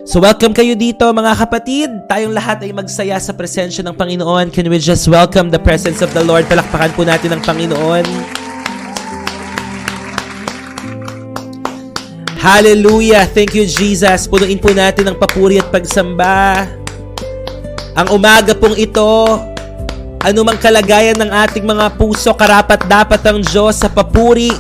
So welcome kayo dito mga kapatid. Tayong lahat ay magsaya sa presensya ng Panginoon. Can we just welcome the presence of the Lord? Palakpakan po natin ang Panginoon. Hallelujah! Thank you, Jesus. Punuin po natin ang papuri at pagsamba. Ang umaga pong ito, anumang kalagayan ng ating mga puso, karapat-dapat ang Diyos sa papuri.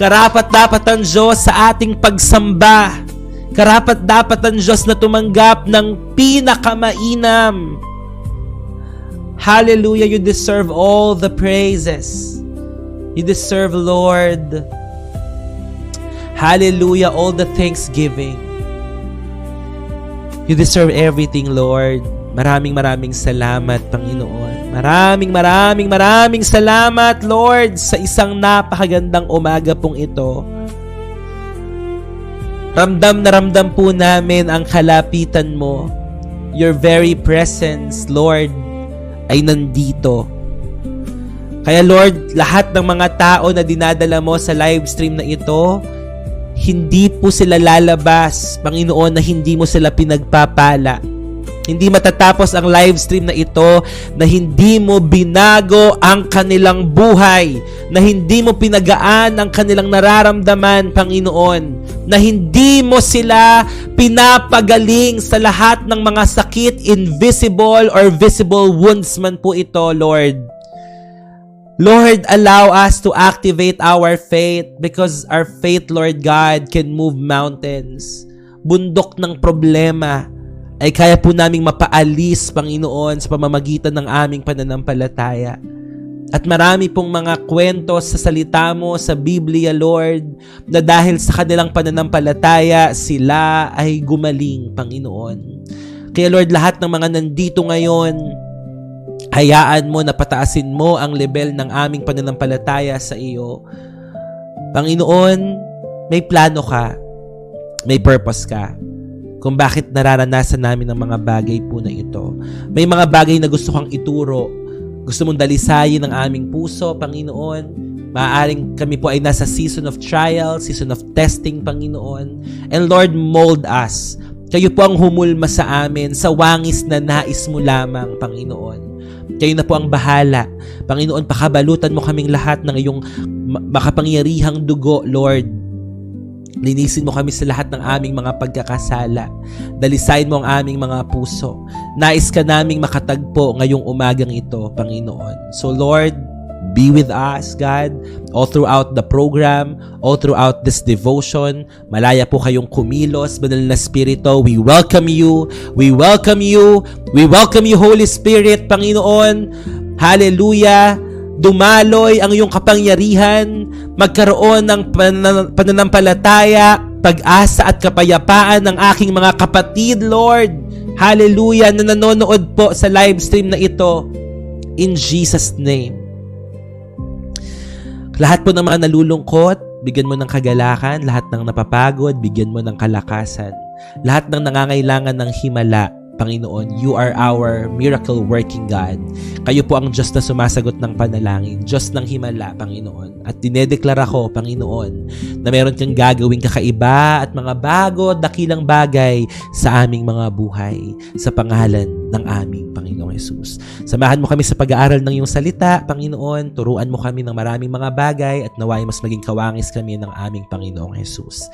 Karapat-dapat ang Diyos sa ating pagsamba. Karapat-dapat ang Diyos na tumanggap ng pinakamainam. Hallelujah! You deserve all the praises. You deserve, Lord. Hallelujah! All the thanksgiving. You deserve everything, Lord. Maraming salamat, Panginoon. Maraming salamat, Lord, sa isang napakagandang umaga pong ito. Ramdam na ramdam po namin ang kalapitan mo. Your very presence, Lord, ay nandito. Kaya Lord, lahat ng mga tao na dinadala mo sa live stream na ito, hindi po sila lalabas, Panginoon, na hindi mo sila pinagpapala. Hindi matatapos ang live stream na ito na hindi mo binago ang kanilang buhay, na hindi mo pinagaan ang kanilang nararamdaman, Panginoon, na hindi mo sila pinapagaling sa lahat ng mga sakit, invisible or visible wounds man po ito, Lord. Lord, allow us to activate our faith because our faith, Lord God, can move mountains. Bundok ng problema ay kaya po naming mapaalis, Panginoon, sa pamamagitan ng aming pananampalataya. At marami pong mga kwento sa salita mo sa Biblia, Lord, na dahil sa kanilang pananampalataya, sila ay gumaling, Panginoon. Kaya Lord, lahat ng mga nandito ngayon, hayaan mo na pataasin mo ang level ng aming pananampalataya sa iyo. Panginoon, may plano ka, may purpose ka, kung bakit nararanasan namin ang mga bagay po na ito. May mga bagay na gusto kang ituro. Gusto mong dalisayin ang aming puso, Panginoon. Maaaring kami po ay nasa season of trial, season of testing, Panginoon. And Lord, mold us. Kayo po ang humulma sa amin sa wangis na nais mo lamang, Panginoon. Kayo na po ang bahala. Panginoon, pakabalutan mo kaming lahat ng iyong makapangyarihang dugo, Lord. Linisin mo kami sa lahat ng aming mga pagkakasala. Dalisayin mo ang aming mga puso. Nais ka naming makatagpo ngayong umagang ito, Panginoon. So Lord, be with us, God, all throughout the program, all throughout this devotion. Malaya po kayong kumilos, Banal na Espiritu. We welcome you. We welcome you. We welcome you, Holy Spirit, Panginoon. Hallelujah. Dumaloy ang iyong kapangyarihan, magkaroon ng pananampalataya, pag-asa at kapayapaan ng aking mga kapatid, Lord. Hallelujah, na nanonood po sa live stream na ito. In Jesus' name. Lahat po ng mga nalulungkot, bigyan mo ng kagalakan. Lahat ng napapagod, bigyan mo ng kalakasan. Lahat ng nangangailangan ng himala, Panginoon, you are our miracle-working God. Kayo po ang Diyos na sumasagot ng panalangin, Diyos ng himala, Panginoon. At dinedeklara ko, Panginoon, na meron kang gagawing kakaiba at mga bago, dakilang bagay sa aming mga buhay, sa pangalan ng aming Panginoong Hesus. Samahan mo kami sa pag-aaral ng iyong salita, Panginoon. Turuan mo kami ng maraming mga bagay at naway mas maging kawangis kami ng aming Panginoong Hesus.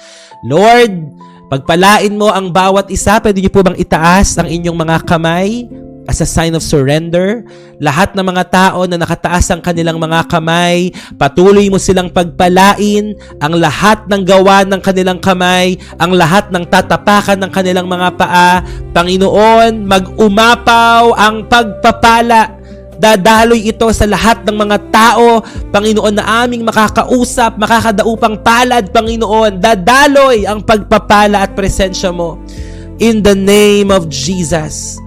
Lord, pagpalain mo ang bawat isa. Pwede niyo po bang itaas ang inyong mga kamay as a sign of surrender? Lahat ng mga tao na nakataas ang kanilang mga kamay, patuloy mo silang pagpalain. Ang lahat ng gawa ng kanilang kamay, ang lahat ng tatapakan ng kanilang mga paa, Panginoon, mag-umapaw ang pagpapala. Dadaloy ito sa lahat ng mga tao, Panginoon, na aming makakausap, makakadaupang palad, Panginoon. Dadaloy ang pagpapala at presensya mo. In the name of Jesus.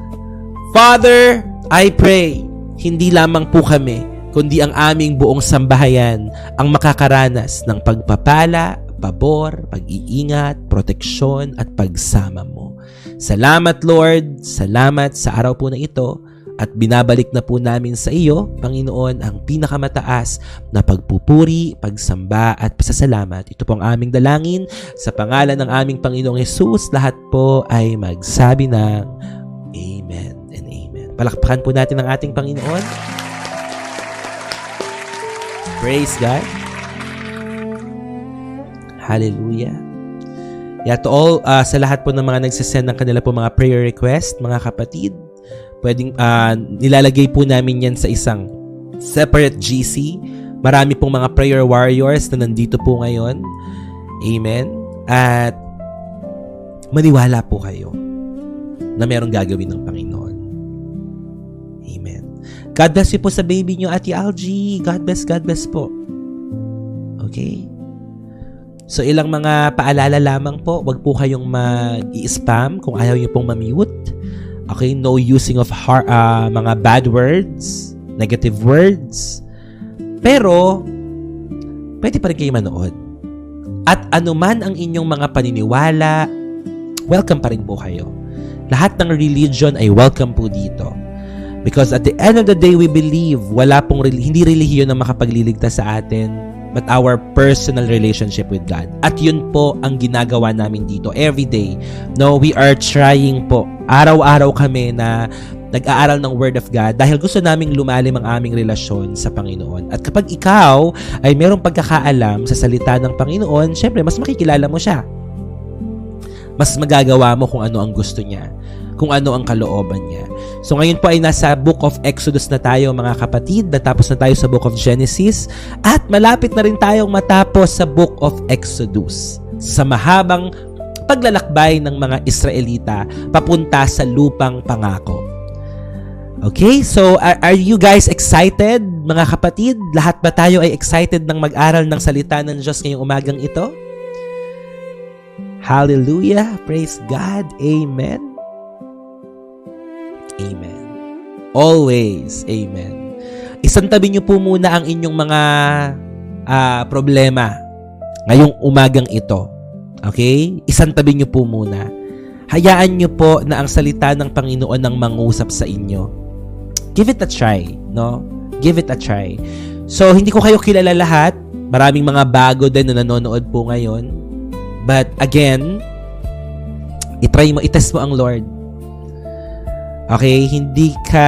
Father, I pray, hindi lamang po kami, kundi ang aming buong sambahayan ang makakaranas ng pagpapala, pabor, pag-iingat, proteksyon at pagsama mo. Salamat, Lord. Salamat sa araw po na ito. At binabalik na po namin sa iyo, Panginoon, ang pinakamataas na pagpupuri, pagsamba at pasasalamat. Ito po ang aming dalangin sa pangalan ng aming Panginoong Hesus. Lahat po ay magsabi ng Amen and Amen. Palakpakan po natin ang ating Panginoon. Praise God. Hallelujah. Yeah, to all, sa lahat po ng mga nagsasend ng kanila po mga prayer request, mga kapatid, pwedeng nilalagay po namin yan sa isang separate GC. Marami pong mga prayer warriors na nandito po ngayon. Amen. At maniwala po kayo na merong gagawin ng Panginoon. Amen. God bless you po sa baby nyo, Ate Algie. God bless po. Okay? So, ilang mga paalala lamang po. Huwag po kayong mag-i-spam kung ayaw nyo pong ma-mute. Okay? No using of mga bad words, negative words. Pero, pwede pa rin kayo manood. At anuman ang inyong mga paniniwala, welcome pa rin po kayo. Lahat ng religion ay welcome po dito. Because at the end of the day, we believe hindi relihiyon na makapagliligtas sa atin, but our personal relationship with God. At yun po ang ginagawa namin dito every day. No, we are trying po. Araw-araw kami na nag-aaral ng Word of God dahil gusto naming lumalim ang aming relasyon sa Panginoon. At kapag ikaw ay mayroong pagkakaalam sa salita ng Panginoon, syempre, mas makikilala mo siya. Mas magagawa mo kung ano ang gusto niya, kung ano ang kalooban niya. So ngayon po ay nasa Book of Exodus na tayo, mga kapatid. Natapos na tayo sa Book of Genesis at malapit na rin tayong matapos sa Book of Exodus sa mahabang paglalakbay ng mga Israelita papunta sa lupang pangako. Okay, so are you guys excited, mga kapatid? Lahat ba tayo ay excited ng mag-aral ng salita ng Diyos ngayong umagang ito? Hallelujah! Praise God! Amen! Amen. Always. Amen. Isantabi niyo po muna ang inyong mga problema ngayong umagang ito. Okay? Isantabi niyo po muna. Hayaan niyo po na ang salita ng Panginoon ang mangusap sa inyo. Give it a try, no? Give it a try. So, hindi ko kayo kilala lahat. Maraming mga bago din na nanonood po ngayon. But again, itest mo ang Lord. Okay, hindi ka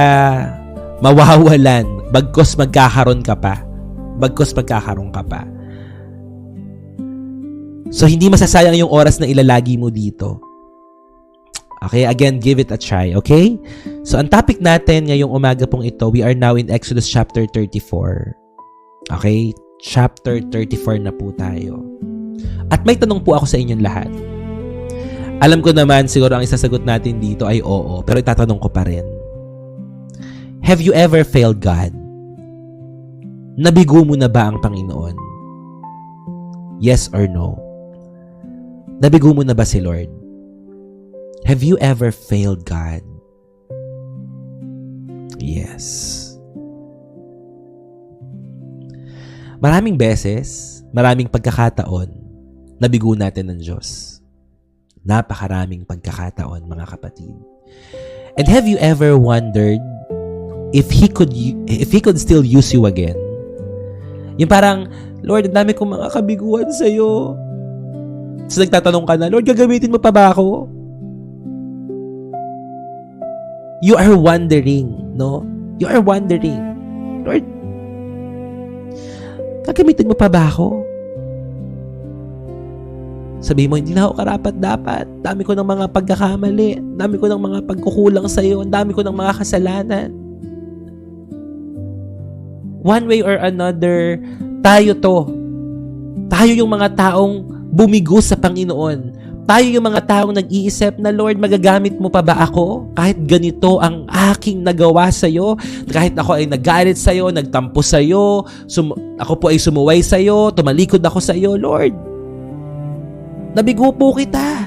mawawalan bagkus magkakaroon ka pa. So, hindi masasayang yung oras na ilalagi mo dito. Okay, again, give it a try, okay? So, ang topic natin ngayong umaga pong ito, we are now in Exodus chapter 34. Okay, chapter 34 na po tayo. At may tanong po ako sa inyong lahat. Alam ko naman, siguro ang isasagot natin dito ay oo, pero itatanong ko pa rin. Have you ever failed God? Nabigo mo na ba ang Panginoon? Yes or no? Nabigo mo na ba si Lord? Have you ever failed God? Yes. Maraming beses, maraming pagkakataon, nabigo natin ng Diyos. Napakaraming pagkakataon, mga kapatid. And have you ever wondered if He could still use you again? Yung parang, Lord, ang dami kong mga kabiguan sa'yo. So nagtatanong ka na, Lord, gagamitin mo pa ba ako? You are wondering, no? You are wondering, Lord, gagamitin mo pa ba ako? Sabihin mo, hindi na ako karapat-dapat. Dami ko ng mga pagkakamali. Dami ko ng mga pagkukulang sa'yo. Dami ko ng mga kasalanan. One way or another, tayo to. Tayo yung mga taong bumigo sa Panginoon. Tayo yung mga taong nag-iisip na, Lord, magagamit mo pa ba ako? Kahit ganito ang aking nagawa sa'yo, kahit ako ay nagalit sa'yo, nagtampo sa'yo, ako po ay sumuway sa'yo, tumalikod ako sa'yo, Lord. Nabigo po kita.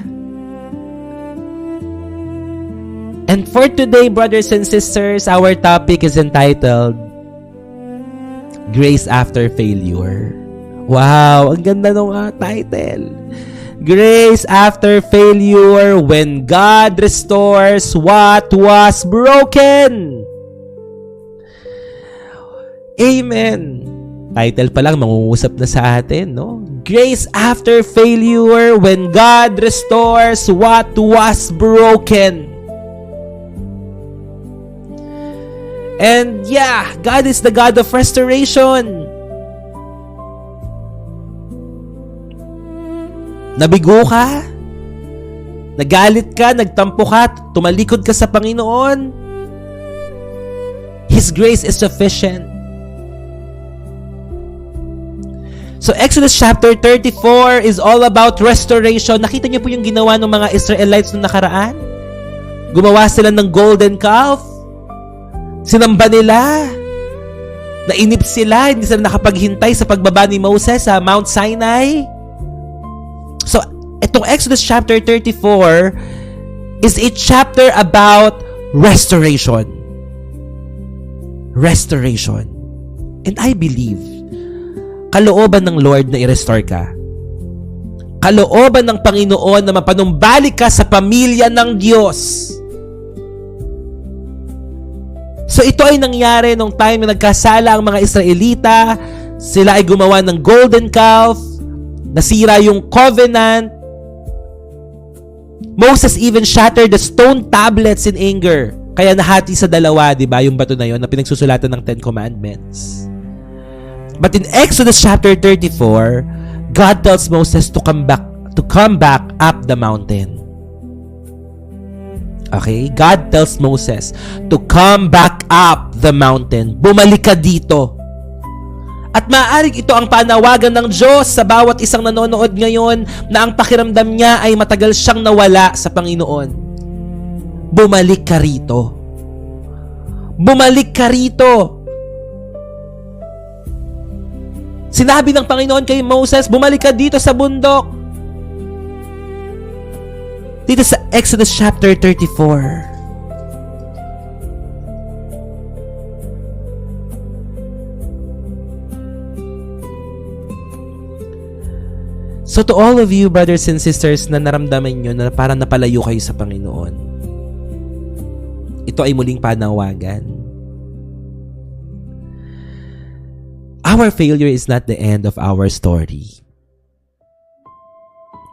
And for today, brothers and sisters, our topic is entitled Grace After Failure. Wow, ang ganda ng title. Grace After Failure, when God restores what was broken. Amen. Title pa lang, mangungusap na sa atin, no? Grace after failure when God restores what was broken. And yeah, God is the God of restoration. Nabigo ka? Nagalit ka? Nagtampo ka? Tumalikod ka sa Panginoon? His grace is sufficient. So Exodus chapter 34 is all about restoration. Nakita niyo po yung ginawa ng mga Israelites noong nakaraan? Gumawa sila ng golden calf. Sinamba nila. Nainip sila. Hindi sila nakapaghintay sa pagbaba ni Moses sa Mount Sinai. So, itong Exodus chapter 34 is a chapter about restoration. Restoration. And I believe kalooban ng Lord na i-restore ka. Kalooban ng Panginoon na mapanumbalik ka sa pamilya ng Diyos. So ito ay nangyari nung time na nagkasala ang mga Israelita. Sila ay gumawa ng golden calf. Nasira yung covenant. Moses even shattered the stone tablets in anger. Kaya nahati sa dalawa, di ba, yung bato na yon na pinagsusulatan ng 10 Commandments. But in Exodus chapter 34, God tells Moses to come back up the mountain. Okay? God tells Moses to come back up the mountain. Bumalik ka dito. At maaaring ito ang panawagan ng Diyos sa bawat isang nanonood ngayon na ang pakiramdam niya ay matagal siyang nawala sa Panginoon. Bumalik ka rito. Bumalik ka rito. Sinabi ng Panginoon kay Moses, bumalik ka dito sa bundok. Dito sa Exodus chapter 34. So to all of you, brothers and sisters, na naramdaman nyo na parang napalayo kayo sa Panginoon, ito ay muling panawagan. Our failure is not the end of our story.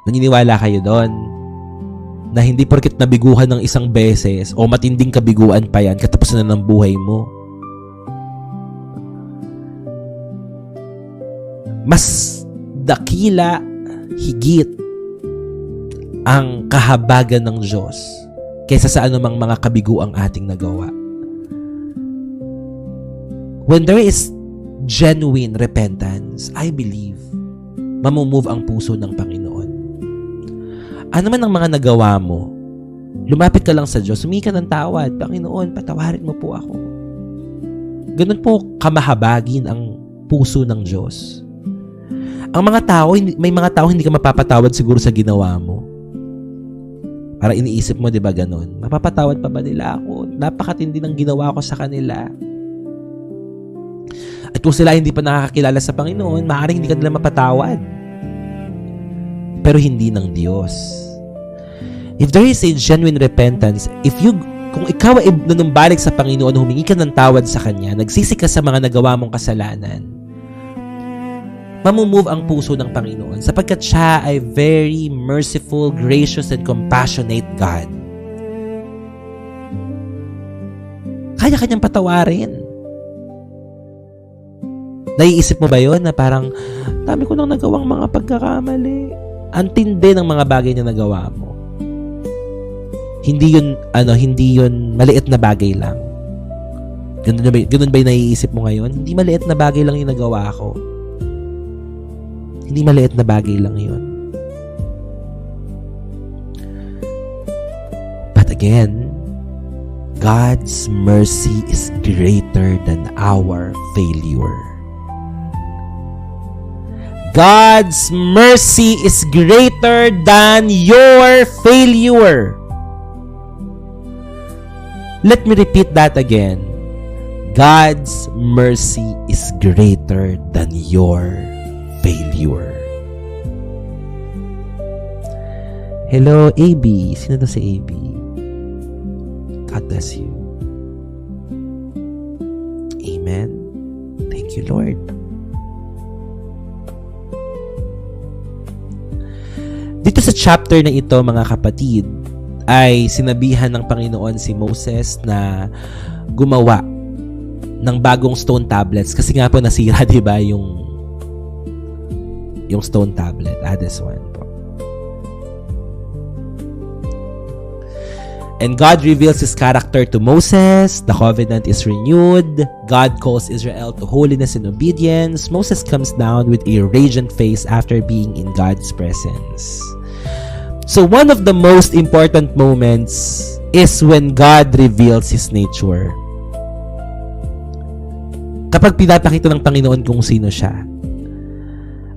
Naniniwala kayo doon na hindi porket nabiguhan ng isang beses o matinding kabiguan pa yan, katapusan na ng buhay mo. Mas dakila, higit ang kahabagan ng Diyos kaysa sa anumang mga kabiguang ating nagawa. When there is genuine repentance, I believe, mamumove ang puso ng Panginoon. Ano man ang mga nagawa mo, lumapit ka lang sa Diyos, humingi ka ng tawad. Panginoon, patawarin mo po ako. Ganun po kamahabagin ang puso ng Diyos. Ang mga tao, may mga tao hindi ka mapapatawad siguro sa ginawa mo. Para iniisip mo, di ba ganun? Mapapatawad pa ba nila ako? Napakatindi ng ginawa ko sa kanila. At kung sila hindi pa nakakakilala sa Panginoon, maaaring hindi ka nila mapatawad. Pero hindi ng Diyos. If there is a genuine repentance, kung ikaw ay nanumbalik sa Panginoon, humingi ka ng tawad sa Kanya, nagsisi ka sa mga nagawa mong kasalanan, mamumove ang puso ng Panginoon sapagkat siya ay very merciful, gracious, and compassionate God. Kaya kanyang patawarin. Naiisip mo ba yun na parang dami ko nang nagawang mga pagkakamali? Ang tindi ng mga bagay na nagawa mo. Hindi yun maliit na bagay lang. Ganun ba yung naiisip mo ngayon? Hindi maliit na bagay lang yung nagawa ko. Hindi maliit na bagay lang yun. But again, God's mercy is greater than our failure. God's mercy is greater than your failure. Let me repeat that again. God's mercy is greater than your failure. Hello, AB. Sino to si AB? God bless you. Amen. Thank Thank you, Lord. Dito sa chapter na ito, mga kapatid, ay sinabihan ng Panginoon si Moses na gumawa ng bagong stone tablets. Kasi nga po nasira, di ba, yung stone tablet. This one po. And God reveals His character to Moses. The covenant is renewed. God calls Israel to holiness and obedience. Moses comes down with a radiant face after being in God's presence. So one of the most important moments is when God reveals His nature. Kapag pinapakita ng Panginoon kung sino siya.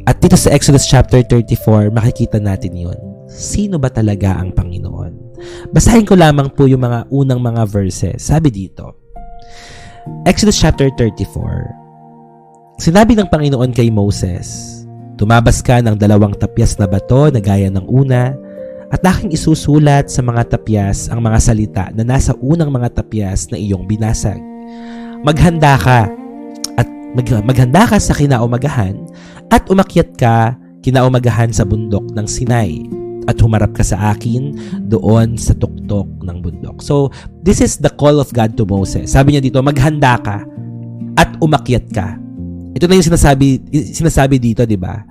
At dito sa Exodus chapter 34, makikita natin yon. Sino ba talaga ang Panginoon? Basahin ko lamang po yung mga unang mga verses. Sabi dito, Exodus chapter 34, sinabi ng Panginoon kay Moses, tumabas ka ng 2 tapyas na bato na gaya ng una, at aking isusulat sa mga tapyas ang mga salita na nasa unang mga tapyas na iyong binasag. Maghanda ka sa kinaumagahan at umakyat ka kinaumagahan sa bundok ng Sinai at humarap ka sa akin doon sa tuktok ng bundok. So, this is the call of God to Moses. Sabi niya dito, maghanda ka at umakyat ka. Ito na yung sinasabi dito, di ba?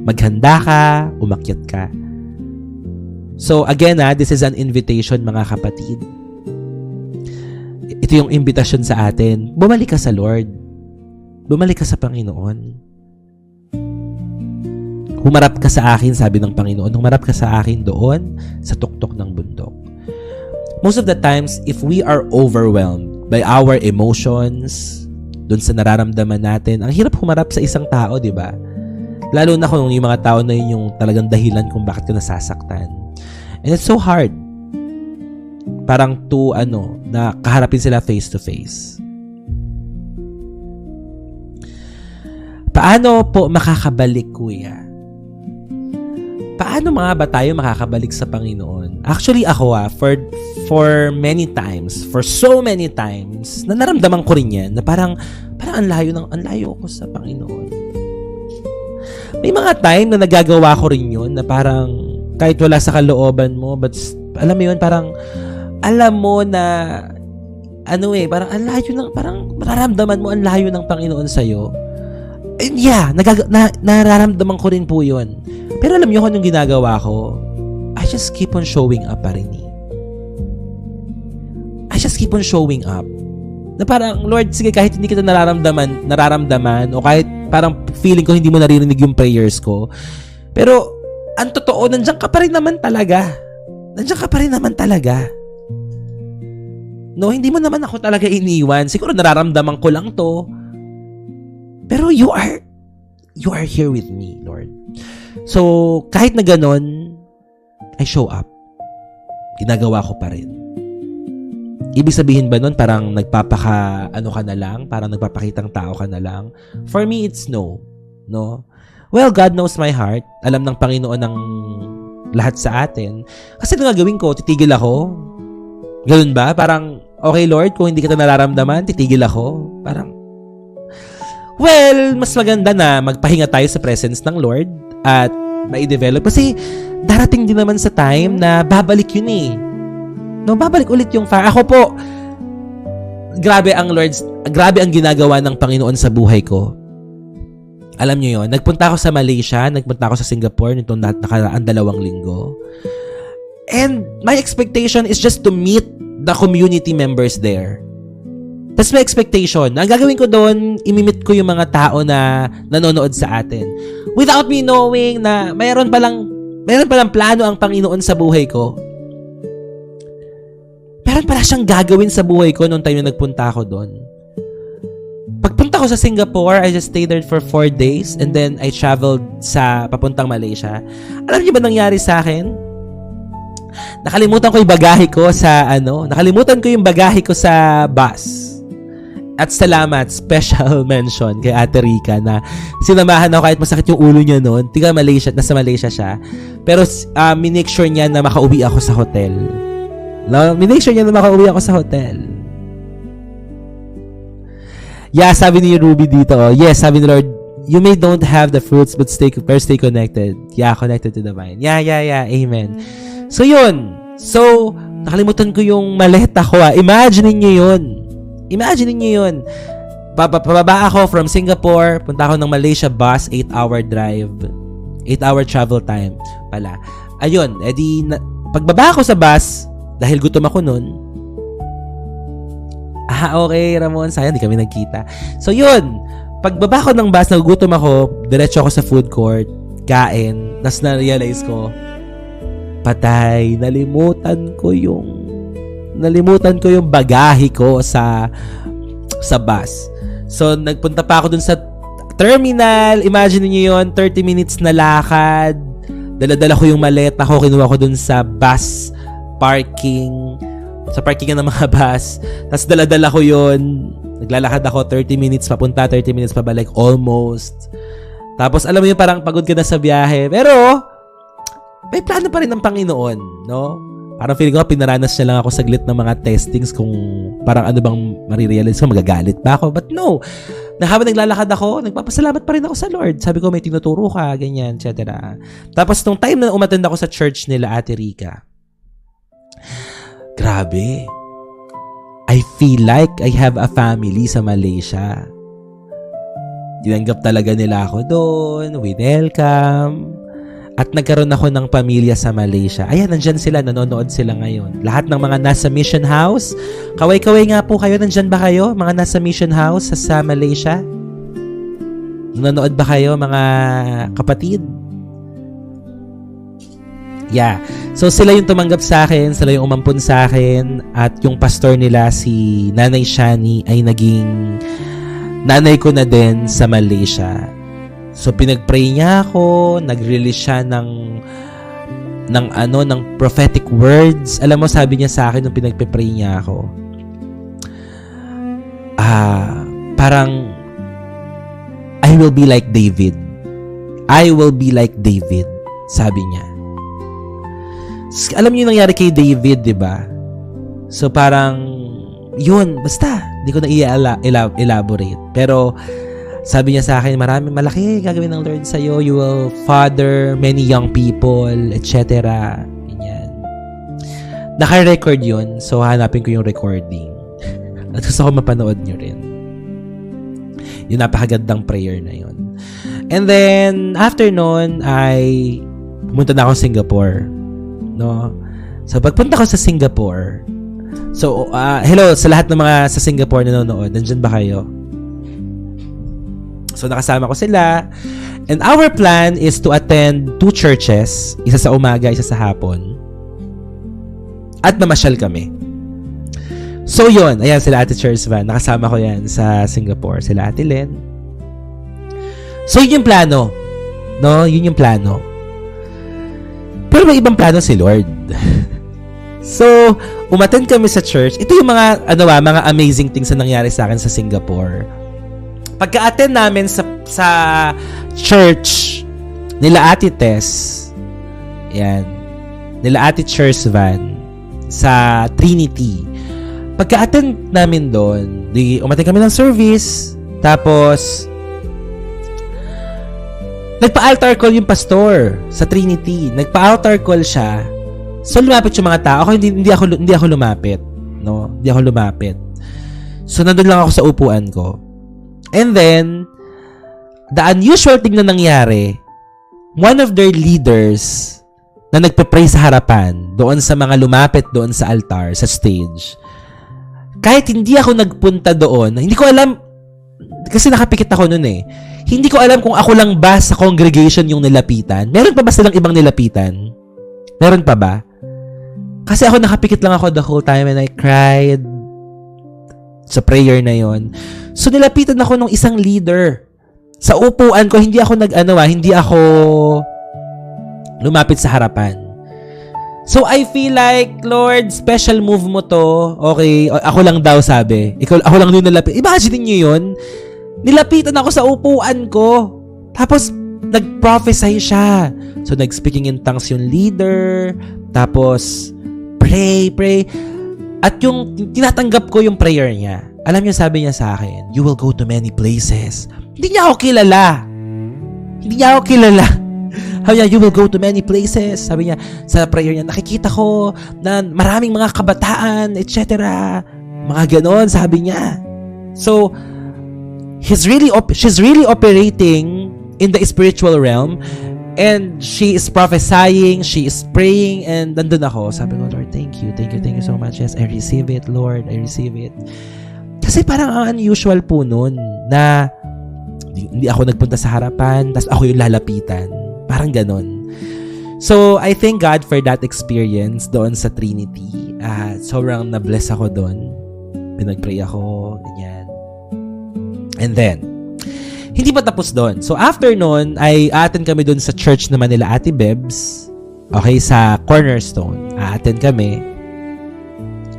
Maghanda ka, umakyat ka. So, again, this is an invitation, mga kapatid. Ito yung invitation sa atin. Bumalik ka sa Lord. Bumalik ka sa Panginoon. Humarap ka sa akin, sabi ng Panginoon. Humarap ka sa akin doon sa tuktok ng bundok. Most of the times, if we are overwhelmed by our emotions, doon sa nararamdaman natin, ang hirap humarap sa isang tao, di ba? Lalo na kung yung mga tao na yun yung talagang dahilan kung bakit ka nasasaktan. And it's so hard. Parang na kaharapin sila face to face. Paano po makakabalik, kuya? Paano mga ba tayo makakabalik sa Panginoon? Actually, ako for many times, for so many times, na naramdaman ko rin yan, na parang ang layo ko sa Panginoon. May mga time na nagagawa ko rin yun, na parang kahit wala sa kalooban mo, but alam mo yun, parang alam mo na parang ang layo parang mararamdaman mo ang layo ng Panginoon sa'yo. And yeah, nararamdaman ko rin po yun. Pero alam niyo kung anong ginagawa ko? I just keep on showing up pa rin eh. I just keep on showing up. Na parang, Lord, sige, kahit hindi kita nararamdaman, o kahit parang feeling ko hindi mo naririnig yung prayers ko, pero, ang totoo, nandiyan ka pa rin naman talaga. No, hindi mo naman ako talaga iniwan. Siguro nararamdaman ko lang to. Pero you are here with me, Lord. So, kahit na ganon, I show up. Ginagawa ko pa rin. Ibig sabihin ba nun, parang ka na lang? Parang nagpapakitang tao ka na lang? For me, it's no. No? Well, God knows my heart. Alam ng Panginoon ng lahat sa atin. Kasi ito nga gawin ko, titigil ako. Ganun ba? Parang, okay Lord, kung hindi kita nararamdaman, titigil ako. Parang, well, mas maganda na magpahinga tayo sa presence ng Lord at mai-develop. Kasi darating din naman sa time na babalik yun eh. No, babalik ulit yung fire. Ako po, grabe ang ginagawa ng Panginoon sa buhay ko. Alam niyo yun, nagpunta ako sa Malaysia, nagpunta ako sa Singapore nitong nakaraan 2 linggo. And my expectation is just to meet the community members there. That's my expectation. Ang gagawin ko doon, imimit ko yung mga tao na nanonood sa atin. Without me knowing na mayroon palang plano ang Panginoon sa buhay ko. Meron pala siyang gagawin sa buhay ko noong time na nagpunta ako doon. Pagpunta ko sa Singapore, I just stayed there for 4 days and then I traveled sa papuntang Malaysia. Alam niyo ba nangyari sa akin? Nakalimutan ko yung bagahe ko sa bus. At salamat, special mention kay Ate Rica na sinamahan ako kahit masakit yung ulo niya noon. Nasa Malaysia siya. Pero minake sure niya na makauwi ako sa hotel. Yeah, sabi ni Ruby dito. Yes, sabi ni Lord, you may don't have the fruits but stay connected. Yeah, connected to the vine. Yeah. Amen. So, yun. So, nakalimutan ko yung maleta ko. Imagine niyo yun. Pababa ako from Singapore, punta ako ng Malaysia bus, 8-hour drive. 8-hour travel time pala. Ayun, pagbaba ako sa bus, dahil gutom ako nun, okay, Ramon, sayang, di kami nagkita. So, yun, pagbaba ko ng bus, nagugutom ako, diretso ako sa food court, kain, tapos na-realize ko, patay, nalimutan ko yung bagahe ko sa bus. So, nagpunta pa ako dun sa terminal. Imagine niyo yun, 30 minutes na lakad. Dala-dala ko yung maleta ko, kinuha ko dun sa bus parking, sa parkingan ng mga bus. Tapos dala-dala ko yun. Naglalakad ako 30 minutes papunta, 30 minutes pabalik, almost. Tapos alam mo yun, parang pagod ka na sa biyahe. Pero, may plano pa rin ng Panginoon, no? Parang feeling ko, pinaranas niya lang ako saglit ng mga testings kung parang ano bang marirealize ko, magagalit ba ako? But no, habang naglalakad ako, nagpapasalamat pa rin ako sa Lord. Sabi ko, may tinuturo ka, ganyan, etc. Tapos, nung time na umattend ako sa church nila, Ate Rica, grabe. I feel like I have a family sa Malaysia. Tinanggap talaga nila ako doon, welcome. At nagkaroon ako ng pamilya sa Malaysia. Ayan, nandyan sila, nanonood sila ngayon. Lahat ng mga nasa Mission House. Kaway-kaway nga po kayo, nandyan ba kayo? Mga nasa Mission House sa Malaysia? Nanonood ba kayo, mga kapatid? Yeah. So, sila yung tumanggap sa akin, sila yung umampun sa akin, at yung pastor nila, si Nanay Shani, ay naging nanay ko na din sa Malaysia. So, pinag-pray niya ako, nag-release siya ng prophetic words. Alam mo, sabi niya sa akin nung pinag-pray niya ako, parang, I will be like David. I will be like David, sabi niya. Alam niyo yung nangyari kay David, di ba? So, parang, yun, basta, hindi ko na i-elaborate. Pero, sabi niya sa akin, malaki gagawin ng Lord sa'yo. You will father many young people, etc. Ganyan. Naka-record yun. So, hanapin ko yung recording. At gusto ko mapanood nyo rin. Yung napakagandang prayer na yun. And then, after nun, ay pumunta na ako sa Singapore. No? So, pagpunta ko sa Singapore, so, hello sa lahat ng mga sa Singapore na nanonood. Nandyan ba kayo? So, nakasama ko sila. And our plan is to attend 2 churches. Isa sa umaga, isa sa hapon. At mamasyal kami. So, yun. Ayan, sila Ate Church Van. Nakasama ko yan sa Singapore. Sila Ate Len. So, yun yung plano. No? Yun yung plano. Pero may ibang plano si Lord. So, umattend kami sa church. Ito yung mga amazing things na nangyari sa akin sa Singapore. Pagka-attend namin sa church nila Ate Tess, yan, nila Ate Church Van, sa Trinity. Pagka-attend namin doon, umattend kami ng service, tapos, nagpa-altar call yung pastor sa Trinity. Nagpa-altar call siya. So, lumapit yung mga tao. Ako, hindi ako lumapit. No? Hindi ako lumapit. So, nandun lang ako sa upuan ko. And then, the unusual thing na nangyari, one of their leaders na nagpe-pray sa harapan, doon sa mga lumapit doon sa altar, sa stage, kahit hindi ako nagpunta doon, hindi ko alam, kasi nakapikit ako noon eh, hindi ko alam kung ako lang ba sa congregation yung nilapitan. Meron pa ba silang ibang nilapitan? Meron pa ba? Kasi ako nakapikit lang ako the whole time and I cried sa prayer na yon. So, nilapitan ako ng isang leader. Sa upuan ko, hindi ako hindi ako lumapit sa harapan. So, I feel like, Lord, special move mo to. Okay, ako lang daw sabi. Ako lang yung nilapit. Imagine niyo yun. Nilapitan ako sa upuan ko. Tapos, nag-prophesy siya. So, nag-speaking in tongues yung leader. Tapos, pray. At yung tinatanggap ko yung prayer niya. Alam niyo, sabi niya sa akin, you will go to many places. Hindi niya ako kilala. Sabi niya, you will go to many places. Sabi niya, sa prayer niya, nakikita ko na maraming mga kabataan, etc. Mga ganon, sabi niya. So, she's really operating in the spiritual realm, and she is prophesying, she is praying, and nandun ako. Sabi ko, Lord, thank you so much. Yes, I receive it, Lord, I receive it. Kasi parang ang unusual po nun na hindi ako nagpunta sa harapan, tas ako yung lalapitan. Parang ganon. So, I thank God for that experience doon sa Trinity. Sobrang na-bless ako doon. Pinag-pray ako, ganyan. And then, hindi pa tapos doon. So, after noon, ay attend kami doon sa church naman nila Ate Bebs. Okay, sa Cornerstone. Attend kami.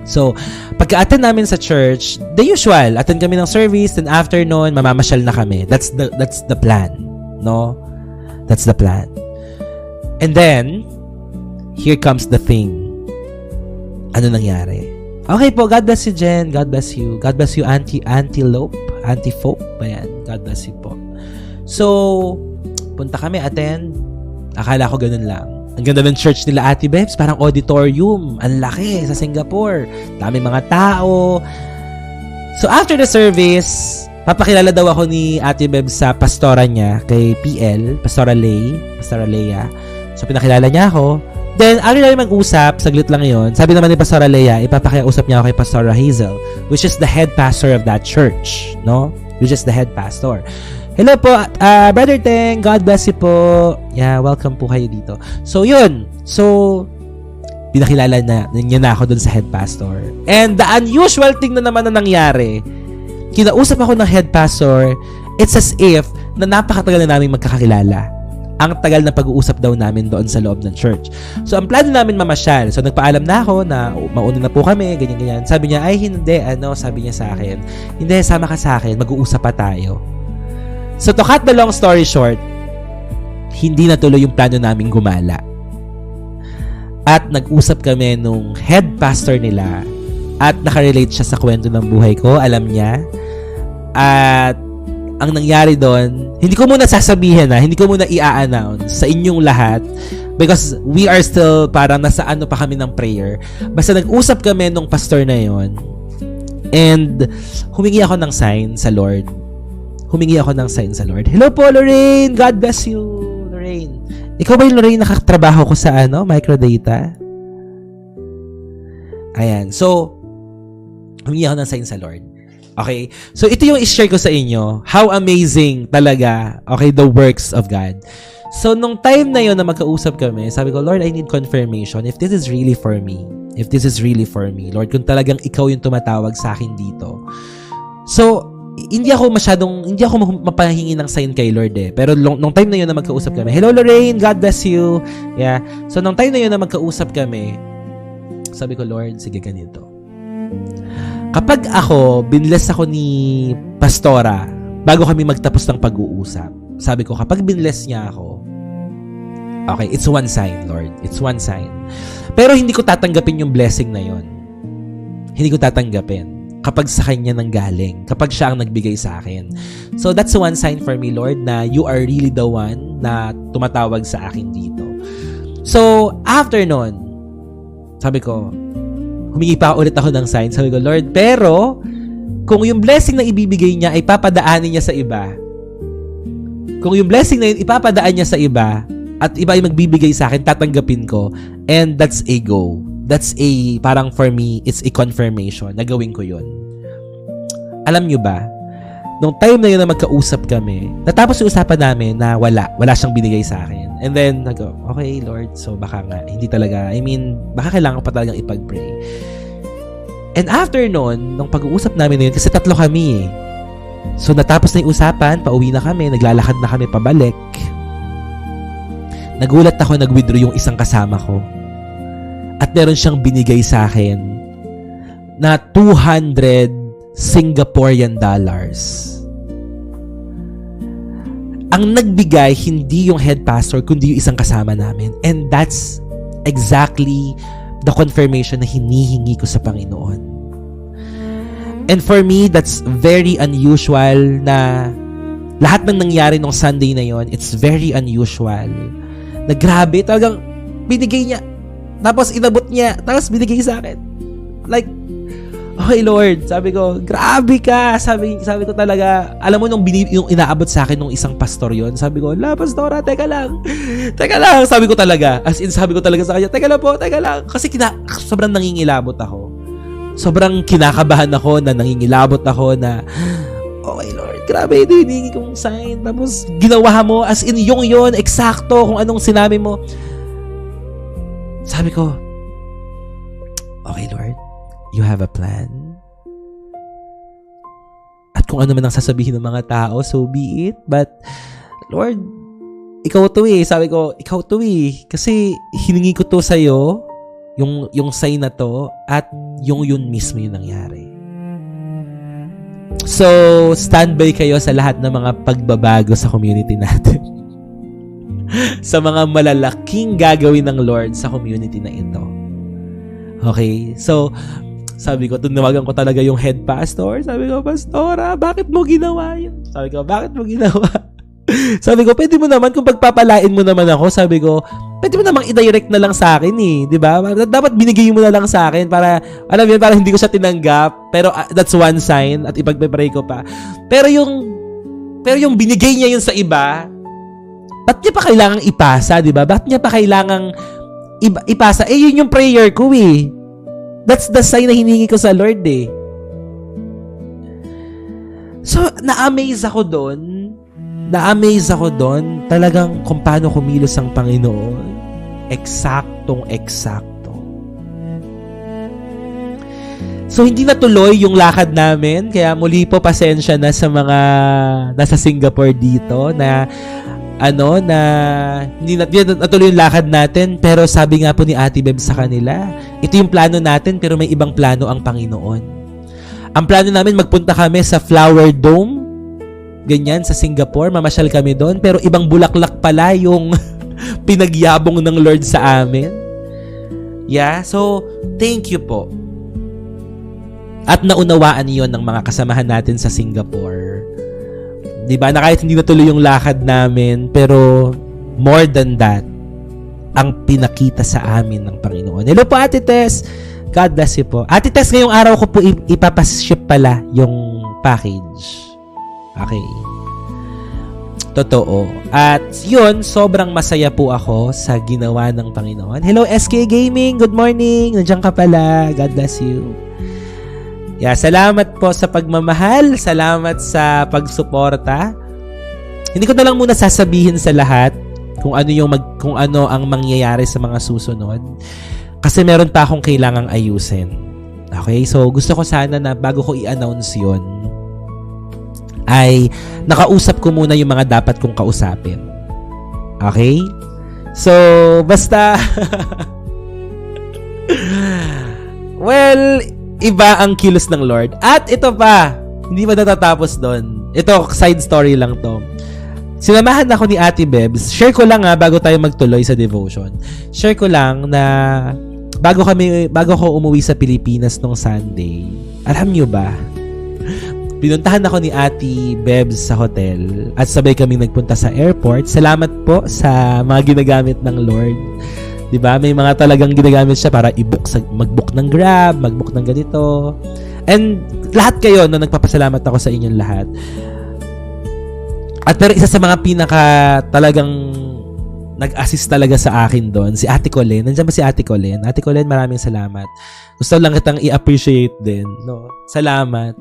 So, pagka-attend namin sa church, the usual, attend kami ng service, then after noon, mamamasyal na kami. That's the plan. No? That's the plan. And then, here comes the thing. Ano nangyari? Okay po, God bless you, Jen. God bless you. God bless you, Antelope. Ayan. God bless you po. So, punta kami, attend. Akala ko ganun lang. Ang ganda ng church nila Ate Bebs, parang auditorium. Ang laki sa Singapore. Dami mga tao. So, after the service, papakilala daw ako ni Ate Bebs sa pastora niya, kay PL, Pastora Leia. So, pinakilala niya ako. Then, ano na mag-usap, saglit lang yon. Sabi naman ni Pastora Leia, ipapakiusap niya ako kay Pastora Hazel, which is the head pastor of that church, no? Which is the head pastor. Hello po, Brother Teng, God bless you po. Yeah, welcome po kayo dito. So, yun. So, pinakilala niya na ako dun sa head pastor. And the unusual thing na naman na nangyari, kinausap ako ng head pastor, it's as if na napakatagal na namin magkakakilala. Ang tagal na pag-uusap daw namin doon sa loob ng church. So, ang plano namin mamasyal. So, nagpaalam na ako na mauna na po kami, ganyan-ganyan. Sabi niya, ay hindi, sabi niya sa akin, hindi, sama ka sa akin, mag-uusap pa tayo. So, to cut the long story short, hindi natuloy yung plano naming gumala. At nag-usap kami nung head pastor nila at nakarelate siya sa kwento ng buhay ko, alam niya. At ang nangyari doon, hindi ko muna sasabihin hindi ko muna i-announce sa inyong lahat because we are still parang nasa ano pa kami ng prayer. Basta nag-usap kami nung pastor na yon and humingi ako ng sign sa Lord. Hello po, Lorraine! God bless you, Lorraine. Ikaw ba yung Lorraine nakatrabaho ko sa microdata? Ayan. So, humingi ako ng sign sa Lord. Okay? So, ito yung i-share ko sa inyo. How amazing talaga, okay, the works of God. So, nung time na yun na magkausap kami, sabi ko, Lord, I need confirmation if this is really for me. Lord, kung talagang ikaw yung tumatawag sa akin dito. So, hindi ako mapahingi ng sign kay Lord Pero nung time na yun na magkausap kami, hello Lorraine, God bless you. Yeah. So, nung time na yun na magkausap kami, sabi ko, Lord, sige ganito. Kapag binless ako ni Pastora, bago kami magtapos ng pag-uusap, sabi ko, kapag binless niya ako, okay, it's one sign, Lord. It's one sign. Pero hindi ko tatanggapin yung blessing na yon. Hindi ko tatanggapin kapag sa kanya nanggaling, kapag siya ang nagbigay sa akin. So, that's one sign for me, Lord, na you are really the one na tumatawag sa akin dito. So, after nun, sabi ko, humingi pa ulit ako ng sign. Sabi ko, Lord, pero kung yung blessing na ibibigay niya ay papadaanin niya sa iba, kung yung blessing na yun ipapadaan niya sa iba, at iba ay magbibigay sa akin, tatanggapin ko. And that's a go. That's parang for me, it's a confirmation na gawin ko yun. Alam nyo ba, nung time na yun na magkausap kami, natapos yung usapan namin na wala siyang binigay sa akin. And then, okay, Lord, so baka nga, hindi talaga, baka kailangan ko pa talagang ipag-pray. And after nun, nung pag-uusap namin na yun, kasi 3 kami So, natapos na yung usapan, pauwi na kami, naglalakad na kami pabalik. Nagulat ako, nag-withdraw yung isang kasama ko. At meron siyang binigay sa akin na 200 Singaporean dollars. Ang nagbigay, hindi yung head pastor, kundi yung isang kasama namin. And that's exactly the confirmation na hinihingi ko sa Panginoon. And for me, that's very unusual na lahat ng nangyari nung Sunday na yon, it's very unusual. Na grabe, talagang binigay niya. Tapos inabot niya. Tapos binigay sa akin. Like, okay Lord, sabi ko, grabe ka. Sabi ko talaga, alam mo yung inaabot sa akin nung isang pastor yon, sabi ko, la pastora, teka lang. Sabi ko talaga. As in, sabi ko talaga sa kanya, teka lang. Kasi sobrang nangingilabot ako. Sobrang kinakabahan ako na nangingilabot ako na, okay Lord, grabe, ito hiningi kong sign. Tapos ginawa mo, as in yung yon, eksakto kung anong sinabi mo. Sabi ko, okay Lord, you have a plan. At kung ano man ang sasabihin ng mga tao, so be it. But, Lord, ikaw to eh. Sabi ko, ikaw to eh. Kasi hiningi ko to sa'yo, yung sign na to, at yun mismo yung nangyari. So, standby kayo sa lahat ng mga pagbabago sa community natin. Sa mga malalaking gagawin ng Lord sa community na ito. Okay? So, sabi ko, tunawagan ko talaga yung head pastor. Sabi ko, Pastora, bakit mo ginawa yun? Sabi ko, bakit mo ginawa? Sabi ko, pwede mo naman, kung pagpapalain mo naman ako, sabi ko, pwede mo namang i-direct na lang sa akin eh. Diba? Dapat binigay mo na lang sa akin para, alam yun, para hindi ko siya tinanggap. Pero that's one sign at ipagpe-pray ko pa. Pero yung binigay niya yun sa iba, ba't niya pa kailangang ipasa, diba? Ba't niya pa kailangang ipasa? Eh, yun yung prayer ko eh. That's the sign na hiningi ko sa Lord eh. So, na-amaze ako doon. Talagang kung paano kumilos ang Panginoon. Eksaktong-eksakto. So, hindi natuloy yung lakad namin. Kaya muli po, pasensya na sa mga nasa Singapore dito na hindi natuloy yung lakad natin. Pero sabi nga po ni Ate Beb sa kanila, ito yung plano natin pero may ibang plano ang Panginoon. Ang plano namin, magpunta kami sa Flower Dome, ganyan, sa Singapore, mamasyal kami doon, pero ibang bulaklak pala yung pinagyabong ng Lord sa amin. Yeah, so, thank you po. At naunawaan yon ng mga kasamahan natin sa Singapore. Diba, na kahit hindi natuloy yung lakad namin, pero more than that, ang pinakita sa amin ng Panginoon. Hello po, Ate Tess. God bless you po. Ate Tess, ngayong araw ko po ipapaship pala yung package. Okay. Totoo. At yun, sobrang masaya po ako sa ginawa ng Panginoon. Hello, SK Gaming. Good morning. Nandiyan ka pala. God bless you. Yeah, salamat po sa pagmamahal. Salamat sa pagsuporta. Hindi ko na lang muna sasabihin sa lahat kung ano ang mangyayari sa mga susunod. Kasi meron pa akong kailangang ayusin. Okay? So, gusto ko sana na bago ko i-announce yun, ay nakausap ko muna yung mga dapat kong kausapin. Okay? So, basta well, iba ang kilos ng Lord. At ito pa, hindi pa natatapos doon. Ito, side story lang to. Sinamahan ako ni Ate Bebs. Share ko lang bago tayo magtuloy sa devotion. Share ko lang na bago ko umuwi sa Pilipinas nung Sunday, alam nyo ba, pinuntahan ako ni Ate Bebs sa hotel at sabay kaming nagpunta sa airport. Salamat po sa mga ginagamit ng Lord. Diba? May mga talagang ginagamit siya para mag-book ng Grab, mag-book ng ganito. And lahat kayo, nagpapasalamat ako sa inyong lahat. At pero isa sa mga pinaka talagang nag-assist talaga sa akin doon, si Ate Colleen. Nandiyan ba si Ate Colleen? Ate Colleen, maraming salamat. Gusto lang kitang i-appreciate din. No? Salamat.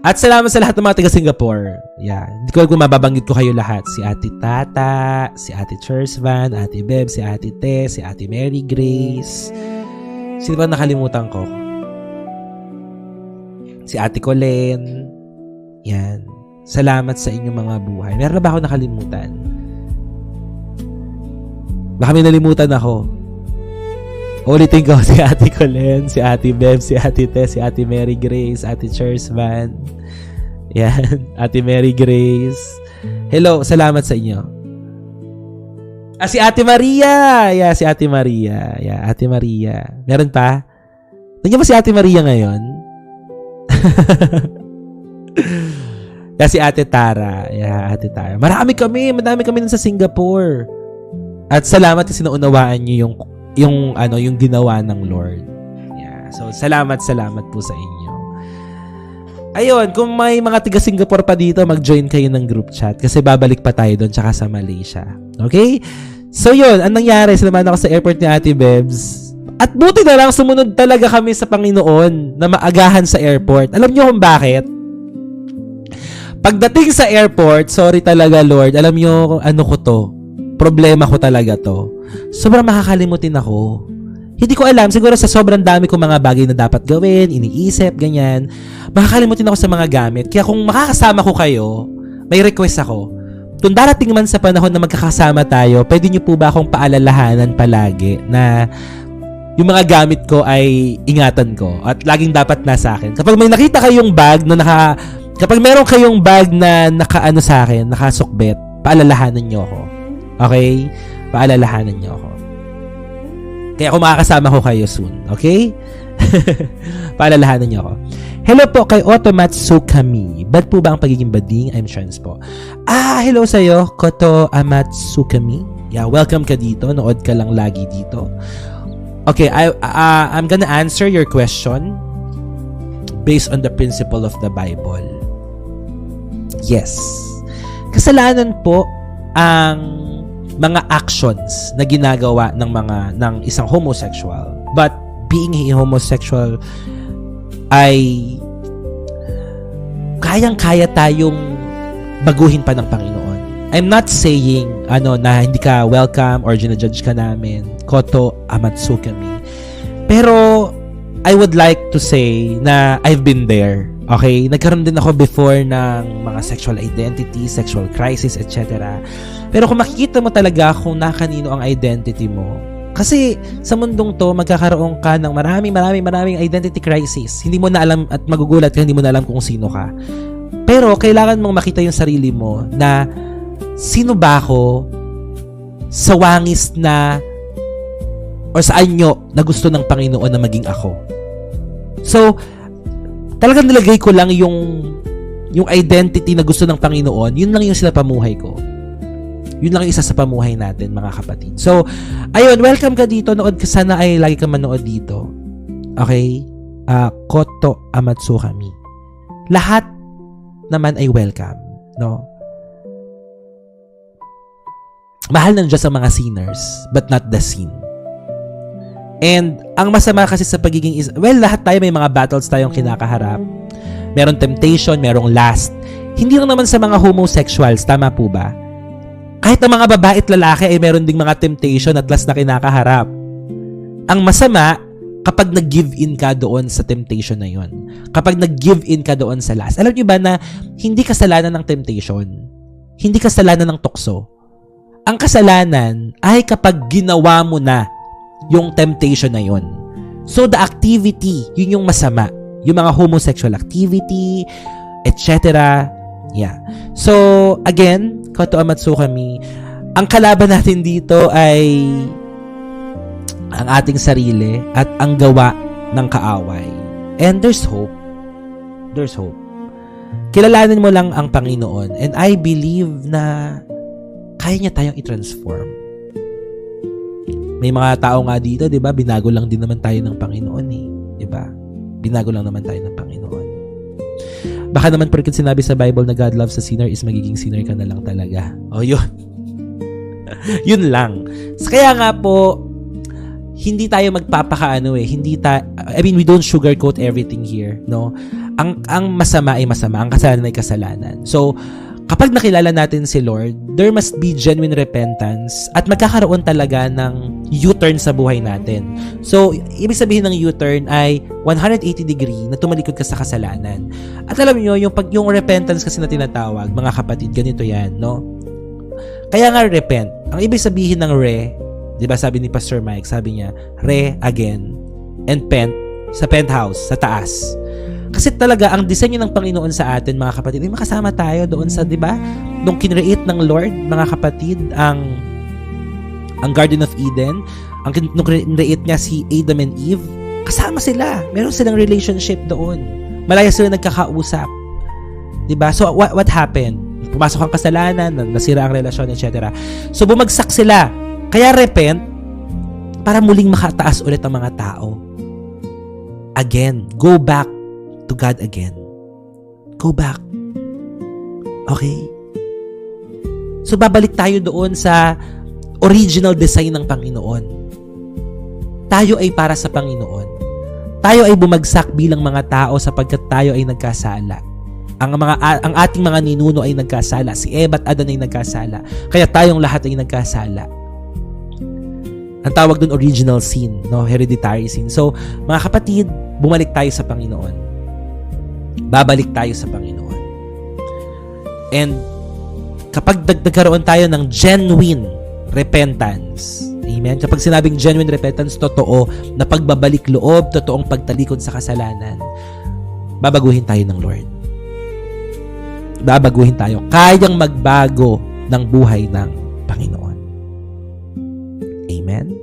At salamat sa lahat ng mga taga Singapore. Yeah. Hindi ko kung mababanggit ko kayo lahat. Si Ate Tata, si Ate Chersvan, Ate Beb, si Ate Tess, si Ate Mary Grace. Sino ba nakalimutan ko? Si Ate Colleen. Yan. Salamat sa inyong mga buhay. Meron na ba ako nakalimutan? Baka may nalimutan ako. Ulitin ko, si Ate Colleen, si Ate Bev, si Ate Tess, si Ate Mary Grace, Ate Chersvan. Yan, Ate Mary Grace. Hello, salamat sa inyo. Si Ate Maria. Yeah, si Ate Maria. Yeah, Ate Maria. Meron pa? Nandiyan ba si Ate Maria ngayon? Kasi Ate Tara. Yeah, Ate Tara. Madami kami nun sa Singapore. At salamat kasi naunawaan niyo yung ginawa ng Lord. Yeah. So, salamat po sa inyo. Ayun, kung may mga taga Singapore pa dito, mag-join kayo ng group chat kasi babalik pa tayo doon tsaka sa Malaysia. Okay? So, yun. Ang nangyari, sinamahan ako sa airport ni Ate Bebs. At buti na lang, sumunod talaga kami sa Panginoon na maagahan sa airport. Alam niyo kung bakit? Pagdating sa airport, sorry talaga, Lord, alam niyo ano ko to? Problema ko talaga to. Sobrang makakalimutin ako. Hindi ko alam, siguro sa sobrang dami kong mga bagay na dapat gawin, iniisip, ganyan, makakalimutin ako sa mga gamit. Kaya kung makakasama ko kayo, may request ako. Kung darating man sa panahon na magkakasama tayo, pwede niyo po ba akong paalalahanan palagi na yung mga gamit ko ay ingatan ko at laging dapat nasa akin. Kapag may nakita kayong bag na kapag meron kayong bag na nakaano sa akin, nakasukbet, paalalahanan niyo ako. Okay? Paalalahanan niyo ako. Kaya kung makakasama ko kayo soon. Okay? Paalalahanan niyo ako. Hello po kay Otomatsukami. Bad po ba ang pagiging bading? I'm trans po. Hello sa'yo, Koto Amatsukami. Yeah, welcome ka dito. Nood ka lang lagi dito. Okay, I'm gonna answer your question based on the principle of the Bible. Yes. Kasalanan po ang mga actions na ginagawa ng isang homosexual. But being a homosexual ay kayang-kaya tayong baguhin pa ng Panginoon. I'm not saying na hindi ka welcome or ginajudge ka namin, Koto Amatsukami. Pero I would like to say na I've been there. Okay? Nagkaroon din ako before ng mga sexual identity, sexual crisis, etc. Pero kung makikita mo talaga kung kanino ang identity mo, kasi sa mundong to, magkakaroon ka ng maraming identity crisis. Hindi mo na alam at magugulat ka, hindi mo na alam kung sino ka. Pero kailangan mong makita yung sarili mo na sino ba ako sa wangis na o sa anyo na gusto ng Panginoon na maging ako. So, talagang nilagay ko lang yung identity na gusto ng Panginoon, yun lang yung sinapamuhay ko. Yun lang yung isa sa pamuhay natin, mga kapatid. So, ayun, welcome ka dito. Nood ka, sana ay lagi ka manood dito. Okay? Koto Amatsukami. Lahat naman ay welcome. No? Mahal ng Diyos ang mga sinners, but not the sin. And ang masama kasi sa pagiging lahat tayo may mga battles tayong kinakaharap. Merong temptation, merong lust. Hindi lang naman sa mga homosexuals, tama po ba? Kahit ang mga babae at lalaki ay meron ding mga temptation at lust na kinakaharap. Ang masama, kapag nag-give in ka doon sa temptation na yon. Kapag nag-give in ka doon sa lust. Alam niyo ba na hindi kasalanan ng temptation? Hindi kasalanan ng tukso. Ang kasalanan ay kapag ginawa mo na yung temptation na yon. So the activity, yun yung masama. Yung mga homosexual activity, etc. Yeah. So again, Koto Amatsukami, ang kalaban natin dito ay ang ating sarili at ang gawa ng kaaway. And there's hope. There's hope. Kilalanin mo lang ang Panginoon. And I believe na kaya niya tayong i-transform. May mga tao nga dito, di ba? Binago lang din naman tayo ng Panginoon eh. Di ba? Binago lang naman tayo ng Panginoon. Baka naman porket sinabi sa Bible na God loves a sinner is magiging sinner ka na lang talaga. O yun. Yun lang. Kaya nga po, hindi tayo magpapakaano eh. We don't sugarcoat everything here, no? Ang masama ay masama, ang kasalanan ay kasalanan. So, kapag nakilala natin si Lord, there must be genuine repentance at magkakaroon talaga ng U-turn sa buhay natin. So, ibig sabihin ng U-turn ay 180 degree na tumalikod ka sa kasalanan. At alam niyo, yung repentance kasi na tinatawag, mga kapatid, ganito yan, no? Kaya nga repent. Ang ibig sabihin ng di ba sabi ni Pastor Mike, sabi niya, again, and pent, sa penthouse, sa taas. Kasi talaga, ang disenyo ng Panginoon sa atin, mga kapatid, ay makasama tayo doon sa, di ba? Nung kinreate ng Lord, mga kapatid, ang Garden of Eden, nung kinreate niya si Adam and Eve, kasama sila. Meron silang relationship doon. Malaya sila nagkakausap. Diba? So, what happened? Pumasok ang kasalanan, nasira ang relasyon, etc. So, bumagsak sila. Kaya repent, para muling makataas ulit ang mga tao. Again, go back to God again. Go back. Okay? So, babalik tayo doon sa original design ng Panginoon. Tayo ay para sa Panginoon. Tayo ay bumagsak bilang mga tao sapagkat tayo ay nagkasala. Ang ating mga ninuno ay nagkasala. Si Eva at Adan ay nagkasala. Kaya tayong lahat ay nagkasala. Ang tawag doon original sin, no? Hereditary sin. So, mga kapatid, bumalik tayo sa Panginoon. Babalik tayo sa Panginoon. And kapag nagkaroon tayo ng genuine repentance, amen? Kapag sinabing genuine repentance, totoo na pagbabalik loob, totoong pagtalikod sa kasalanan, babaguhin tayo ng Lord. Babaguhin tayo. Kayang magbago ng buhay ng Panginoon. Amen?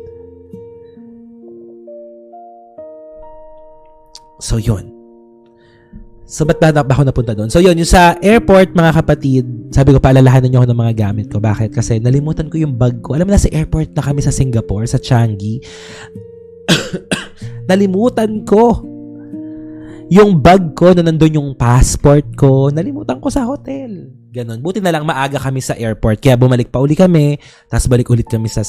So, yun. So, ba't ba ako napunta doon? So, yun. Yung sa airport, mga kapatid, sabi ko, paalalahanan niyo ako ng mga gamit ko. Bakit? Kasi nalimutan ko yung bag ko. Alam mo na, sa airport na kami sa Singapore, sa Changi. Nalimutan ko yung bag ko na nandun yung passport ko. Nalimutan ko sa hotel. Ganon. Buti na lang maaga kami sa airport. Kaya bumalik pa uli kami. Tapos balik ulit kami sa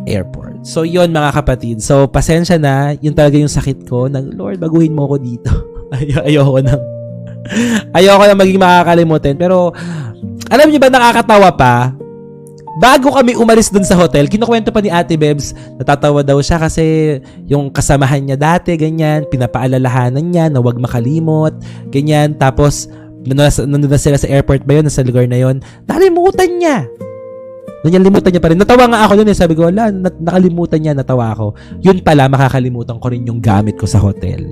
airport. So, yun mga kapatid. So, pasensya na. Yun talaga yung sakit ko. Lord, baguhin mo ko dito. Ayoko na maging makakalimutin. Pero, alam niyo ba, nakakatawa pa? Bago kami umalis dun sa hotel, kinukwento pa ni Ate Bebs, natatawa daw siya kasi yung kasamahan niya dati, ganyan, pinapaalalahanan niya na huwag makalimot, ganyan. Tapos, nandun na sila sa airport ba yun, nasa lugar na yun, nakalimutan niya. Nalimutan niya pa rin. Natawa nga ako dun eh. Sabi ko, wala, nakalimutan niya, natawa ako. Yun pala, makakalimutan ko rin yung gamit ko sa hotel.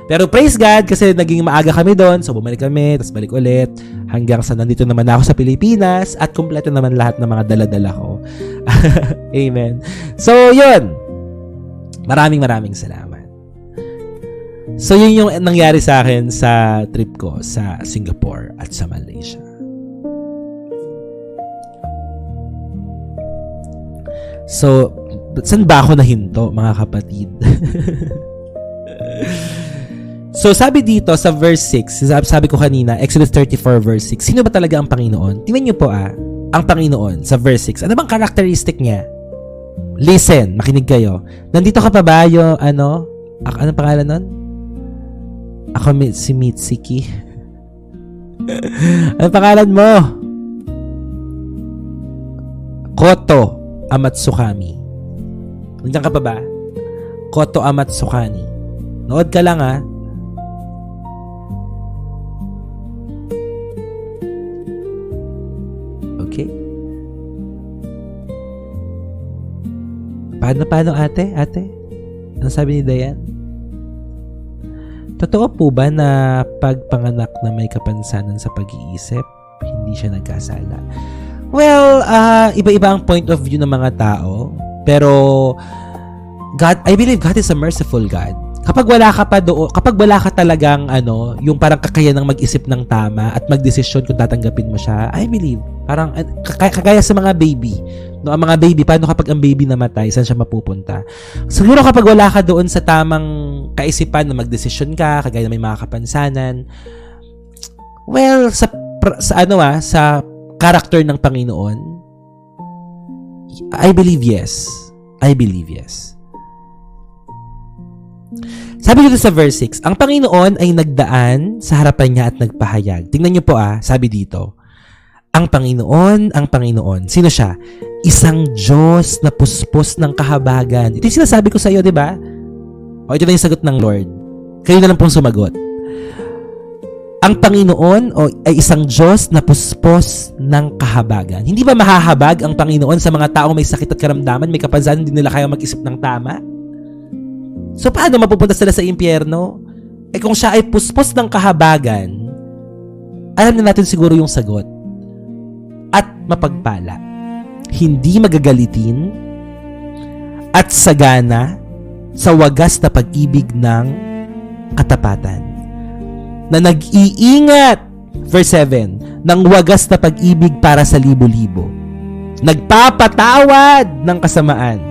Pero praise God, kasi naging maaga kami doon. So, bumalik kami, tapos balik ulit. Hanggang sa nandito naman ako sa Pilipinas at kumpleto naman lahat ng mga dala-dala ko. Amen. So, yun. Maraming salamat. So, yun yung nangyari sa akin sa trip ko sa Singapore at sa Malaysia. So, saan ba ako nahinto, mga kapatid? So, sabi dito sa verse 6, sabi ko kanina, Exodus 34 verse 6, sino ba talaga ang Panginoon? Tingnan niyo po ang Panginoon sa verse 6. Ano bang characteristic niya? Listen, makinig kayo. Nandito ka pa ba yung, anong pangalan nun? Ako si Mitsuki. Anong pangalan mo? Koto Amatsukami. Nandiyan ka pa ba? Koto Amatsukami. Nood ka lang Okay. Paano ate? Ano sabi ni Dayan? Totoo po ba na pagpanganak na may kapansanan sa pag-iisip, hindi siya nagkasala? Well, iba-iba ang point of view ng mga tao. Pero, I believe God is a merciful God. Kapag wala ka pa doon, kapag wala ka talagang, yung parang kakayanang mag-isip ng tama at magdesisyon kung tatanggapin mo siya, I believe, parang, kagaya sa mga baby. No, ang mga baby, paano kapag ang baby namatay, saan siya mapupunta? Siguro kapag wala ka doon sa tamang kaisipan na magdesisyon ka, kagaya na may mga kapansanan, well, sa character ng Panginoon, I believe yes. Sabi dito sa verse 6, ang Panginoon ay nagdaan sa harapan niya at nagpahayag. Tingnan niyo po sabi dito, ang Panginoon, sino siya? Isang Diyos na puspos ng kahabagan. Ito yung sinasabi ko sa iyo, di ba? O ito na yung sagot ng Lord. Kayo na lang pong sumagot. Ang Panginoon ay isang Diyos na puspos ng kahabagan. Hindi ba mahahabag ang Panginoon sa mga taong may sakit at karamdaman, may kapansanan, hindi nila kaya mag-isip ng tama? So, paano mapupunta sila sa impyerno? Kung siya ay puspos ng kahabagan, alam na natin siguro yung sagot. At mapagpala. Hindi magagalitin at sagana sa wagas na pag-ibig ng katapatan, na nag-iingat, verse 7, ng wagas na pag-ibig para sa libo-libo, nagpapatawad ng kasamaan,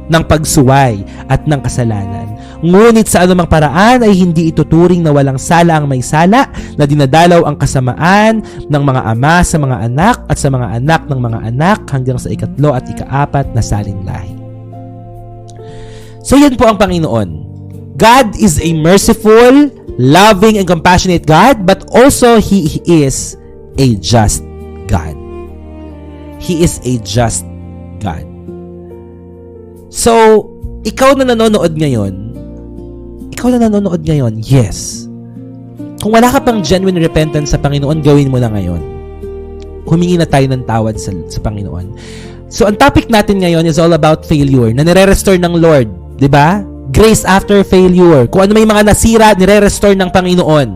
ng pagsuway at ng kasalanan. Ngunit sa anumang paraan ay hindi ituturing na walang sala ang may sala, na dinadalaw ang kasamaan ng mga ama sa mga anak at sa mga anak ng mga anak hanggang sa ikatlo at ikaapat na salinlahi. So yan po ang Panginoon. God is a merciful, loving, and compassionate God, but also He is a just God. He is a just God. So, ikaw na nanonood ngayon, yes. Kung wala ka pang genuine repentance sa Panginoon, gawin mo na ngayon. Humingi na tayo ng tawad sa Panginoon. So, ang topic natin ngayon is all about failure, na nire-restore ng Lord. Diba? Grace after failure. Kung ano may mga nasira, nire-restore ng Panginoon.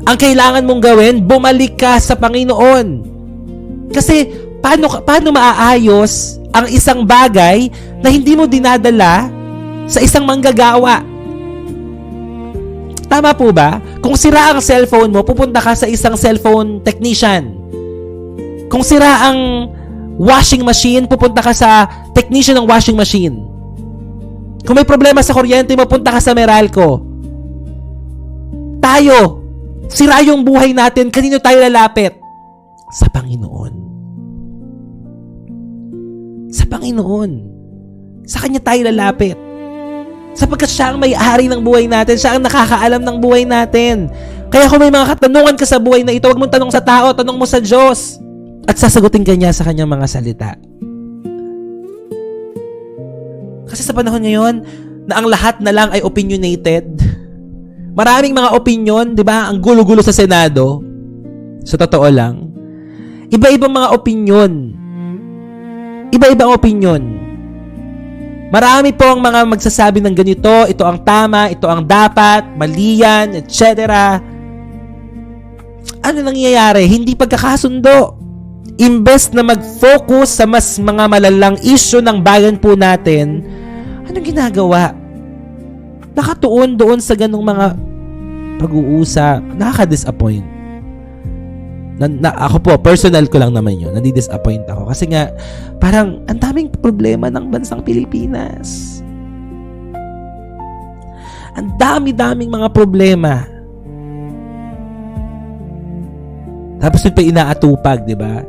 Ang kailangan mong gawin, bumalik ka sa Panginoon. Kasi, paano maaayos ang isang bagay na hindi mo dinadala sa isang manggagawa? Tama po ba? Kung sira ang cellphone mo, pupunta ka sa isang cellphone technician. Kung sira ang washing machine, pupunta ka sa technician ng washing machine. Kung may problema sa kuryente mo, punta ka sa Meralco. Tayo, sira yung buhay natin, kanino tayo lalapit? Sa Panginoon. Sa Panginoon. Sa Kanya tayo lalapit. Sapagkat siya ang may-ari ng buhay natin, siya ang nakakaalam ng buhay natin. Kaya kung may mga katanungan ka sa buhay na ito, huwag mong tanong sa tao, tanong mo sa Diyos. At sasagutin ka niya sa Kanyang mga salita. Kasi sa panahon ngayon, na ang lahat na lang ay opinionated, maraming mga opinion, di ba? Ang gulo-gulo sa Senado. Sa totoo lang. Iba-ibang mga opinion. Iba-ibang opinion. Marami po ang mga magsasabi ng ganito, ito ang tama, ito ang dapat, mali yan, etc. Ano nangyayari? Hindi pagkakasundo. Imbes na mag-focus sa mas mga malalang issue ng bayan po natin, anong ginagawa? Nakatuon doon sa ganong mga pag-uusap, nakaka-disappoint. Ako po, personal ko lang naman yun, nadi-disappoint ako. Kasi nga, parang ang daming problema ng bansang Pilipinas. Ang dami-daming mga problema. Tapos yun pa inaatupag, di ba?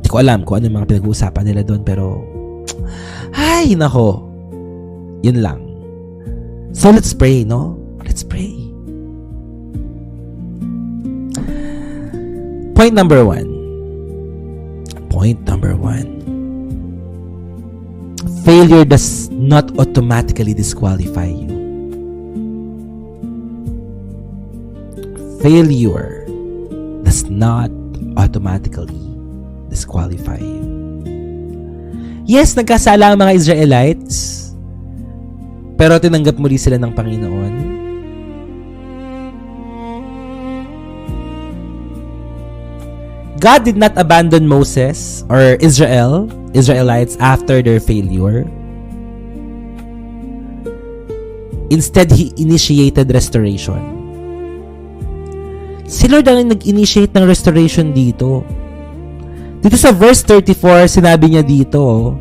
Hindi ko alam kung ano yung mga pinag-uusapan nila doon, pero ay, nako. Yun lang. So, let's pray, no? Let's pray. Point number one. Failure does not automatically disqualify you. Failure does not automatically disqualify you. Yes, nagkasala ang mga Israelites, pero tinanggap muli sila ng Panginoon. God did not abandon Moses or Israelites after their failure. Instead, He initiated restoration. Si Lord ang nag-initiate ng restoration dito. Dito sa verse 34, sinabi niya dito,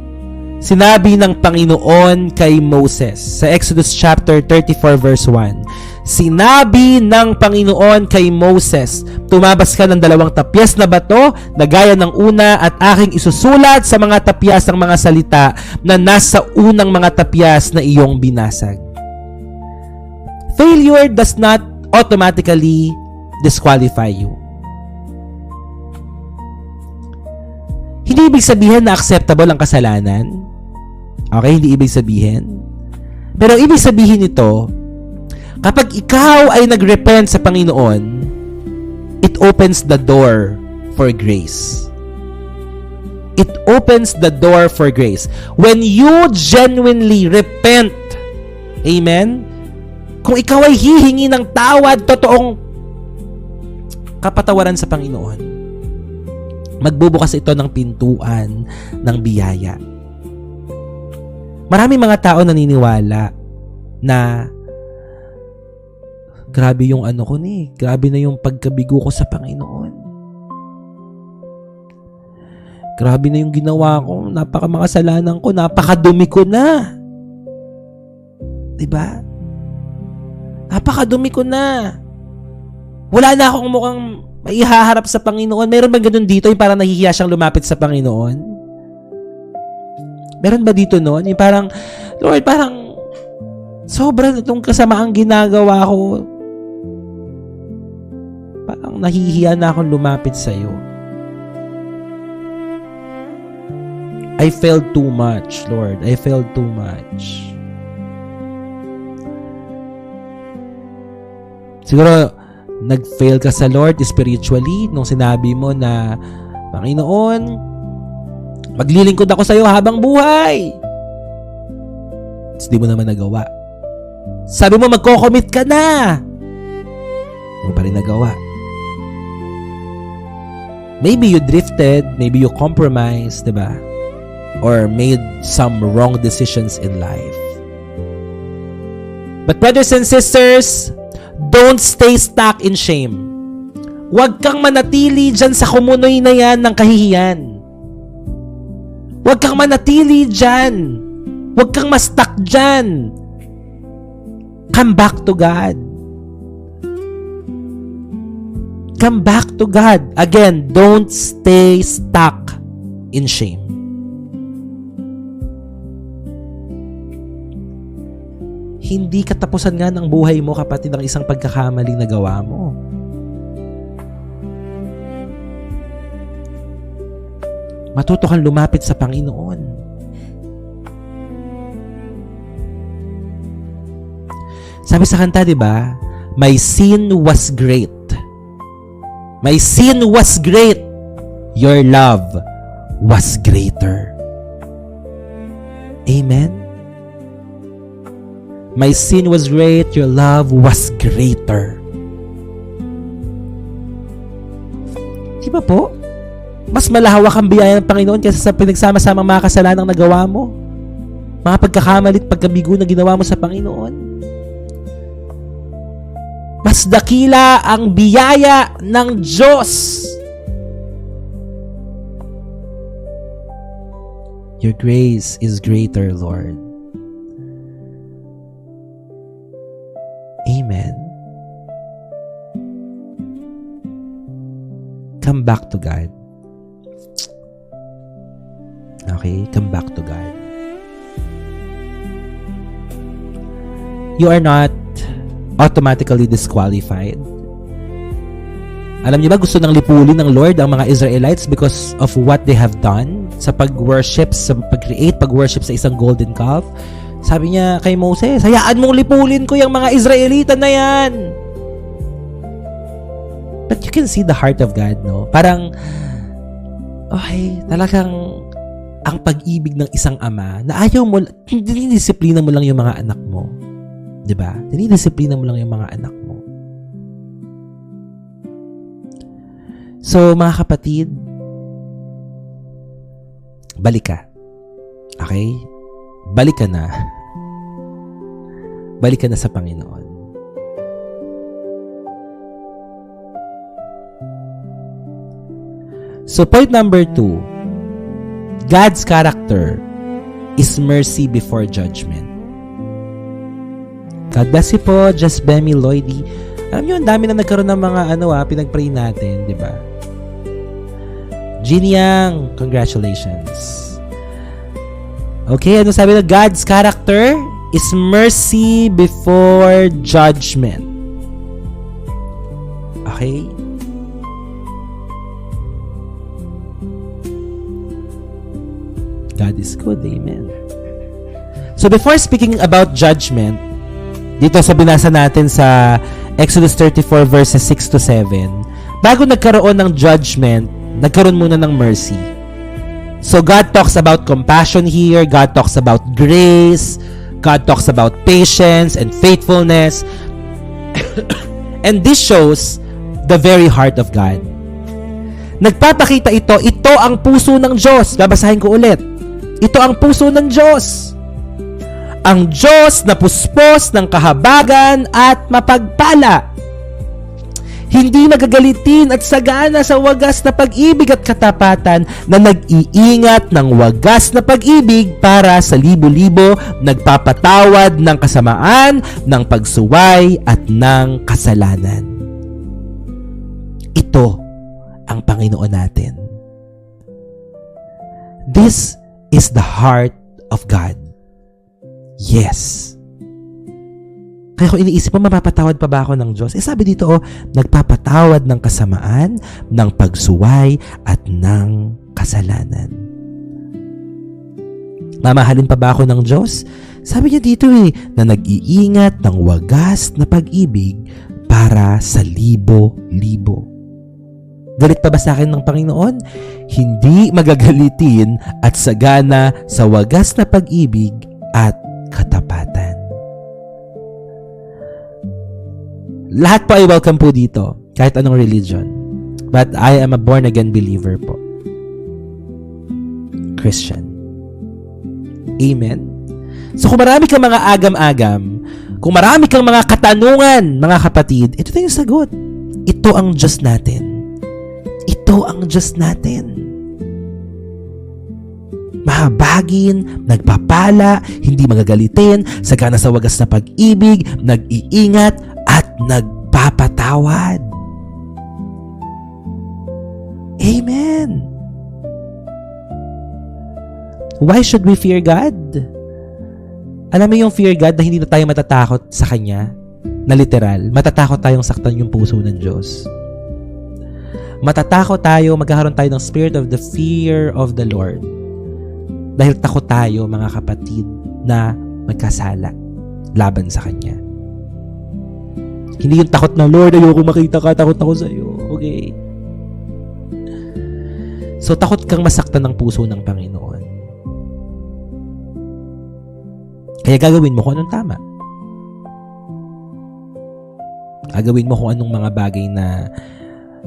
sinabi ng Panginoon kay Moses, sa Exodus chapter 34 verse 1, sinabi ng Panginoon kay Moses, tumabas ka ng 2 tapyas na bato na gaya ng una at aking isusulat sa mga tapyas ang mga salita na nasa unang mga tapyas na iyong binasag. Failure does not automatically disqualify you. Hindi ibig sabihin na acceptable ang kasalanan. Okay, hindi ibig sabihin. Pero ibig sabihin nito, kapag ikaw ay nag-repent sa Panginoon, it opens the door for grace. It opens the door for grace. When you genuinely repent, amen? Kung ikaw ay hihingi ng tawad, totoong kapatawaran sa Panginoon, magbubukas ito ng pintuan ng biyaya. Maraming mga tao naniniwala na Grabe yung ano ko ni. Grabe na yung pagkabigo ko sa Panginoon. Grabe na yung ginawa ko. Napakamakasalanan ko. Napakadumi ko na. Diba? Napakadumi ko na. Wala na akong mukhang maihaharap sa Panginoon. Meron ba ganun dito? Yung parang nahihiya siyang lumapit sa Panginoon? Meron ba dito noon? Yung parang, Lord, parang sobrang itong kasamaang ginagawa ko. Parang nahihiya na akong lumapit sa iyo. I failed too much, Lord. I failed too much. Siguro, nag-fail ka sa Lord spiritually nung sinabi mo na, Panginoon, maglilingkod ako sa iyo habang buhay. Hindi mo naman nagawa. Sabi mo, magko-commit ka na. Hindi mo pa rin nagawa. Maybe you drifted, maybe you compromised, diba? Or made some wrong decisions in life. But brothers and sisters, don't stay stuck in shame. Huwag kang manatili dyan sa kumunoy na yan ng kahihiyan. Huwag kang manatili dyan. Huwag kang ma-stuck dyan. Come back to God. Come back to God. Again, don't stay stuck in shame. Hindi katapusan nga ng buhay mo, kapatid, ang isang pagkakamaling nagawa mo. Matuto kang lumapit sa Panginoon. Sabi sa kanta, di ba? My sin was great. My sin was great. Your love was greater. Amen? My sin was great. Your love was greater. Di ba po? Mas malahawak ang biyaya ng Panginoon kaysa sa pinagsama-samang mga kasalanang nagawa mo. Mga pagkakamalit, pagkabigo na ginawa mo sa Panginoon. Mas dakila ang biyaya ng Diyos. Your grace is greater, Lord. Amen. Come back to God. Okay? Come back to God. You are not automatically disqualified. Alam niyo ba, gusto nang lipulin ng Lord ang mga Israelites because of what they have done sa pag-worship, sa pag-worship sa isang golden calf. Sabi niya kay Moses, hayaan mong lipulin ko yung mga Israelita na yan. But you can see the heart of God, no? Parang, okay, talagang ang pag-ibig ng isang ama na ayaw mo, dinidisiplina mo lang yung mga anak mo. Diba? Dinidisiplina mo lang yung mga anak mo. So, mga kapatid, balik ka. Okay? Balik ka na. Balik ka na sa Panginoon. So, point number 2, God's character is mercy before judgment. God bless you po, Just Bemi Lloydie. Alam nyo, ang dami na nagkaroon ng mga pinag-pray natin, di ba? Jean Yang, congratulations. Okay, ano sabi na? God's character is mercy before judgment. Okay? God is good, amen. So before speaking about judgment, dito sa binasa natin sa Exodus 34 verses 6 to 7, bago nagkaroon ng judgment, nagkaroon muna ng mercy. So God talks about compassion here, God talks about grace, God talks about patience and faithfulness. And this shows the very heart of God. Nagpapakita ito ang puso ng Diyos. Babasahin ko ulit. Ito ang puso ng Diyos. ang Diyos na puspos ng kahabagan at mapagpala. Hindi magagalitin at sagana sa wagas na pag-ibig at katapatan, na nag-iingat ng wagas na pag-ibig para sa libo-libo, nagpapatawad ng kasamaan, ng pagsuway at ng kasalanan. Ito ang Panginoon natin. This is the heart of God. Yes. Kaya kung iniisip mo, mapapatawad pa ba ako ng Diyos? Sabi dito, nagpapatawad ng kasamaan, ng pagsuway, at ng kasalanan. Mamahalin pa ba ako ng Diyos? Sabi niya dito na nag-iingat ng wagas na pag-ibig para sa libo-libo. Galit pa ba sa akin ng Panginoon? Hindi magagalitin at sagana sa wagas na pag-ibig at katapatan. Lahat po ay welcome po dito, kahit anong religion. But I am a born-again believer po. Christian. Amen? So kung marami kang mga agam-agam, kung marami kang mga katanungan, mga kapatid, ito na yung sagot. Ito ang Diyos natin. Ito ang Diyos natin. Mahabagin, nagpapala, hindi magagalitin, sagana sa wagas na pag-ibig, nag-iingat, at nagpapatawad. Amen. Why should we fear God? Alam mo yung fear God na hindi na tayo matatakot sa Kanya? Na literal, matatakot tayong saktan yung puso ng Diyos. Matatakot tayo, magkakaroon tayo ng spirit of the fear of the Lord. Dahil takot tayo, mga kapatid, na magkasala laban sa Kanya. Hindi yung takot na, Lord, ayoko makita ka, takot ako sa iyo. Okay? So, takot kang masaktan ng puso ng Panginoon. Kaya gagawin mo kung anong tama. Gagawin mo kung anong mga bagay na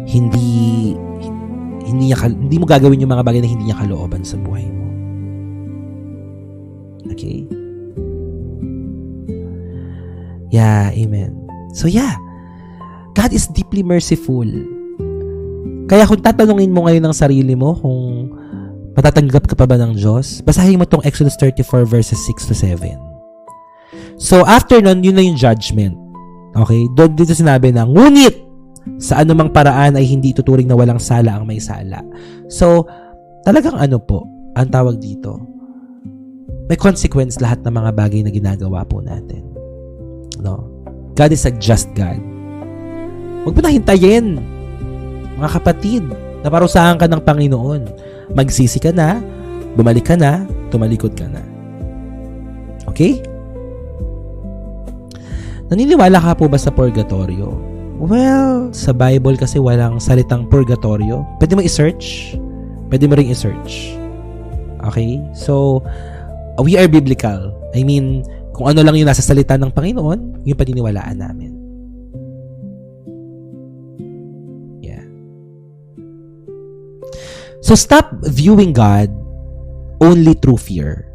hindi mo gagawin yung mga bagay na hindi niya kalooban sa buhay mo. Okay? Yeah, amen. So yeah, God is deeply merciful. Kaya kung tatanungin mo ngayon ng sarili mo kung matatanggap ka pa ba ng Diyos, basahin mo tong Exodus 34 verses 6 to 7. So after nun, yun na yung judgment. Okay? Doon dito sinabi na, ngunit sa anumang paraan ay hindi ituturing na walang sala ang may sala. So, talagang ano po, ang tawag dito, may consequence lahat ng mga bagay na ginagawa po natin. No? God is a just God. Huwag mo na hintayin, mga kapatid, na parusahan ka ng Panginoon. Magsisi ka na, bumalik ka na, tumalikod ka na. Okay? Naniniwala ka po ba sa purgatorio? Well, sa Bible kasi walang salitang purgatorio. Pwede mo i-search. Pwede mo ring i-search. Okay? So, we are biblical. I mean, kung ano lang yung nasa salita ng Panginoon, yung paniniwalaan namin. Yeah. So, stop viewing God only through fear.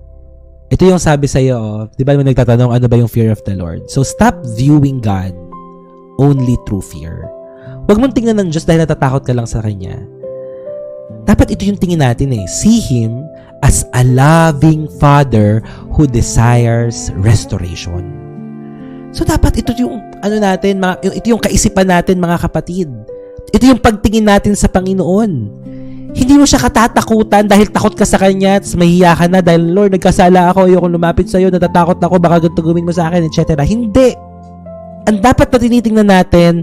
Ito yung sabi sa'yo, di ba may nagtatanong, ano ba yung fear of the Lord? So, stop viewing God only through fear. Huwag mong tingnan ng Diyos dahil natatakot ka lang sa Kanya. Dapat ito yung tingin natin See Him as a loving Father who desires restoration. So, dapat ito yung, ito yung kaisipan natin, mga kapatid. Ito yung pagtingin natin sa Panginoon. Hindi mo siya katatakutan dahil takot ka sa Kanya at mahiya ka na dahil, Lord, nagkasala ako, ayoko lumapit sa iyo, natatakot ako, baka ganito gawin mo sa akin, etc. Hindi. Ang dapat na tinitingnan natin,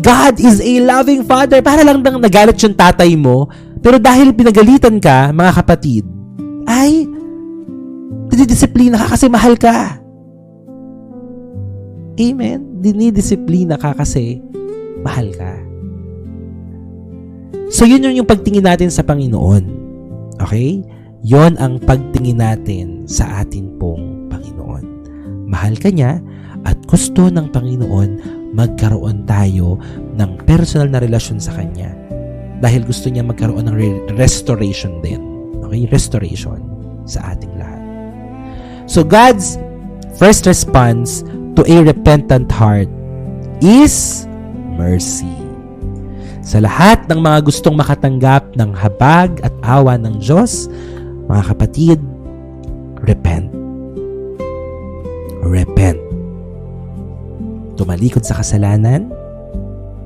God is a loving Father. Para lang nang nagalit yung tatay mo, pero dahil pinagalitan ka, mga kapatid, ay dinidisiplina ka kasi mahal ka. Amen? Dinidisiplina ka kasi mahal ka. So, yun yung pagtingin natin sa Panginoon. Okay? Yon ang pagtingin natin sa atin pong Panginoon. Mahal ka niya at gusto ng Panginoon magkaroon tayo ng personal na relasyon sa Kanya. Dahil gusto niya magkaroon ng restoration din. Okay? Restoration sa ating lahat. So, God's first response to a repentant heart is mercy. Sa lahat ng mga gustong makatanggap ng habag at awa ng Diyos, mga kapatid, repent. Repent. Tumalikod sa kasalanan.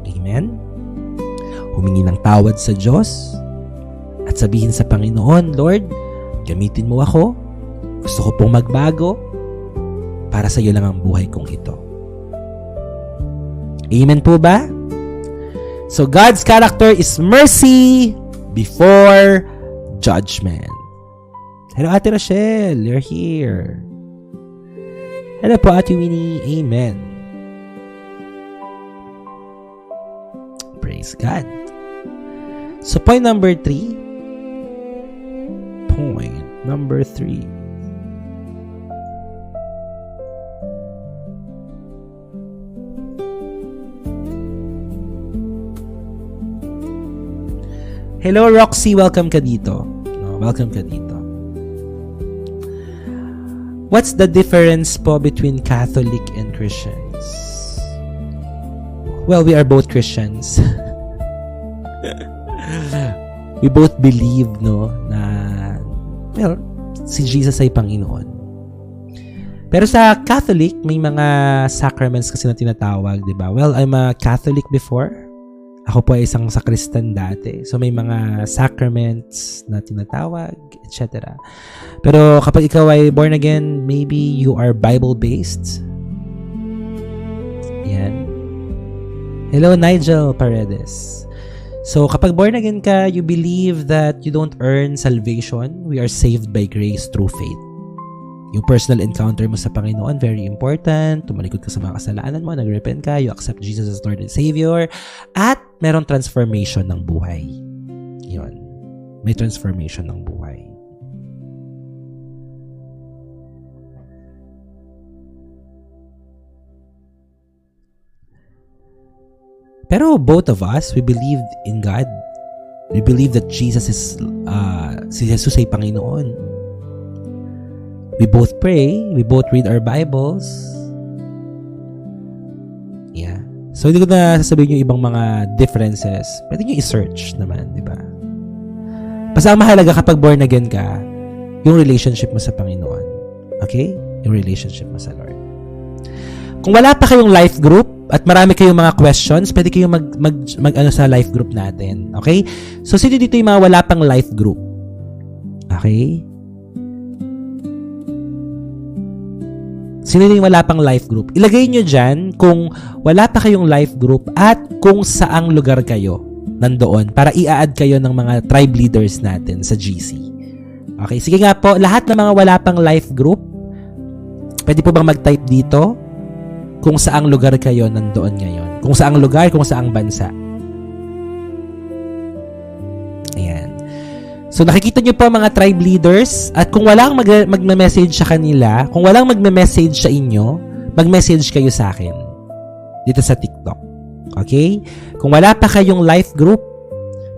Amen. Humingi ng tawad sa Diyos at sabihin sa Panginoon, Lord, gamitin mo ako. Gusto ko pong magbago para sa iyo lang ang buhay kong ito. Amen po ba? So God's character is mercy before judgment. Hello, Ate Rochelle. You're here. Hello po, Ate Winnie. Amen. Praise God. So point number 3. Point number 3. Hello, Roxy. Welcome ka dito. No, welcome ka dito. What's the difference po between Catholic and Christians? Well, we are both Christians. We both believe, no, na, well, si Jesus ay Panginoon. Pero sa Catholic, may mga sacraments kasi na tinatawag, di ba? Well, I'm a Catholic before. Ako po ay isang sakristan dati. So, may mga sacraments na tinatawag, etc. Pero kapag ikaw ay born again, maybe you are Bible-based. Yan. Hello, Nigel Paredes. So, kapag born again ka, you believe that you don't earn salvation. We are saved by grace through faith. Yung personal encounter mo sa Panginoon, very important. Tumalikod ka sa mga kasalanan mo, nag-repent ka, you accept Jesus as Lord and Savior, at merong transformation ng buhay. Yun. May transformation ng buhay. Pero both of us, we believe in God. We believe that Jesus is, si Jesus ay Panginoon. We both pray. We both read our Bibles. Yeah. So, hindi ko na sasabihin yung ibang mga differences. Pwede nyo i-search naman, di ba? Basta ang mahalaga kapag born again ka, yung relationship mo sa Panginoon. Okay? Yung relationship mo sa Lord. Kung wala pa kayong life group at marami kayong mga questions, pwede kayong mag sa life group natin. Okay? So, sino dito yung mga wala pang life group? Okay? Sino yung wala pang life group? Ilagay nyo dyan kung wala pa kayong life group at kung saang lugar kayo nandoon para i-add kayo ng mga tribe leaders natin sa GC. Okay, sige nga po, lahat ng mga wala pang life group, pwede po bang mag-type dito kung saang lugar kayo nandoon ngayon? Kung saang lugar, kung saang bansa. Ayan. So nakikita nyo po mga tribe leaders at kung walang magme-message sa kanila, kung walang magme-message sa inyo, mag-message kayo sa akin dito sa TikTok. Okay? Kung wala pa kayong life group,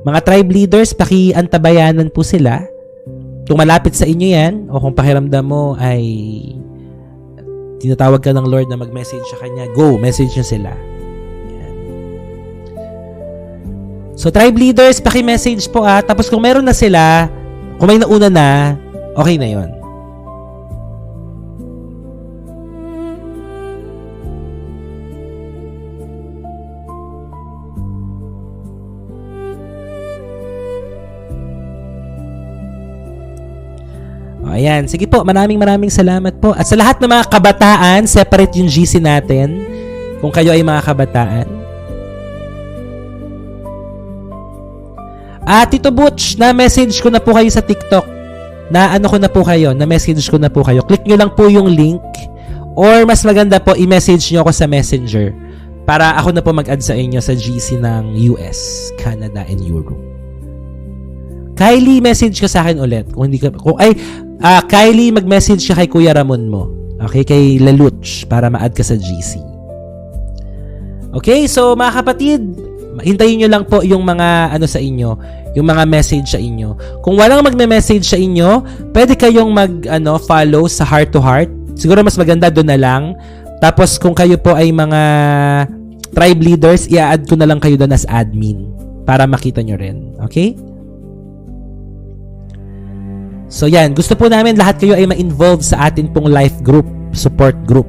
mga tribe leaders, paki-antabayanan po sila. Kung malapit sa inyo yan, o kung pakiramdam mo ay tinatawag ka ng Lord na mag-message sa Kanya, go, message nyo sila. So, tribe leaders, paki-message po tapos kung meron na sila, kung may nauna na, okay na yon. Ayan. Sige po, maraming salamat po. At sa lahat ng mga kabataan, separate yung GC natin. Kung kayo ay mga kabataan. Tito Butch, na-message ko na po kayo sa TikTok. Na-message ko na po kayo. Click nyo lang po yung link. Or mas maganda po, i-message nyo ako sa Messenger. Para ako na po mag-add sa inyo sa GC ng US, Canada, and Europe. Kylie, message ka sa akin ulit. Kylie, mag-message ka kay Kuya Ramon mo. Okay, kay Laluch, para ma-add ka sa GC. Okay, so mga kapatid, hintayin nyo lang po yung mga sa inyo, yung mga message sa inyo. Kung walang magme-message sa inyo, pwede kayong follow sa Heart to Heart Siguro mas maganda doon na lang. Tapos kung kayo po ay mga tribe leaders, i-add ko na lang kayo doon as admin para makita nyo rin. Okay? So yan, gusto po namin lahat kayo ay ma-involve sa atin pong life group, support group.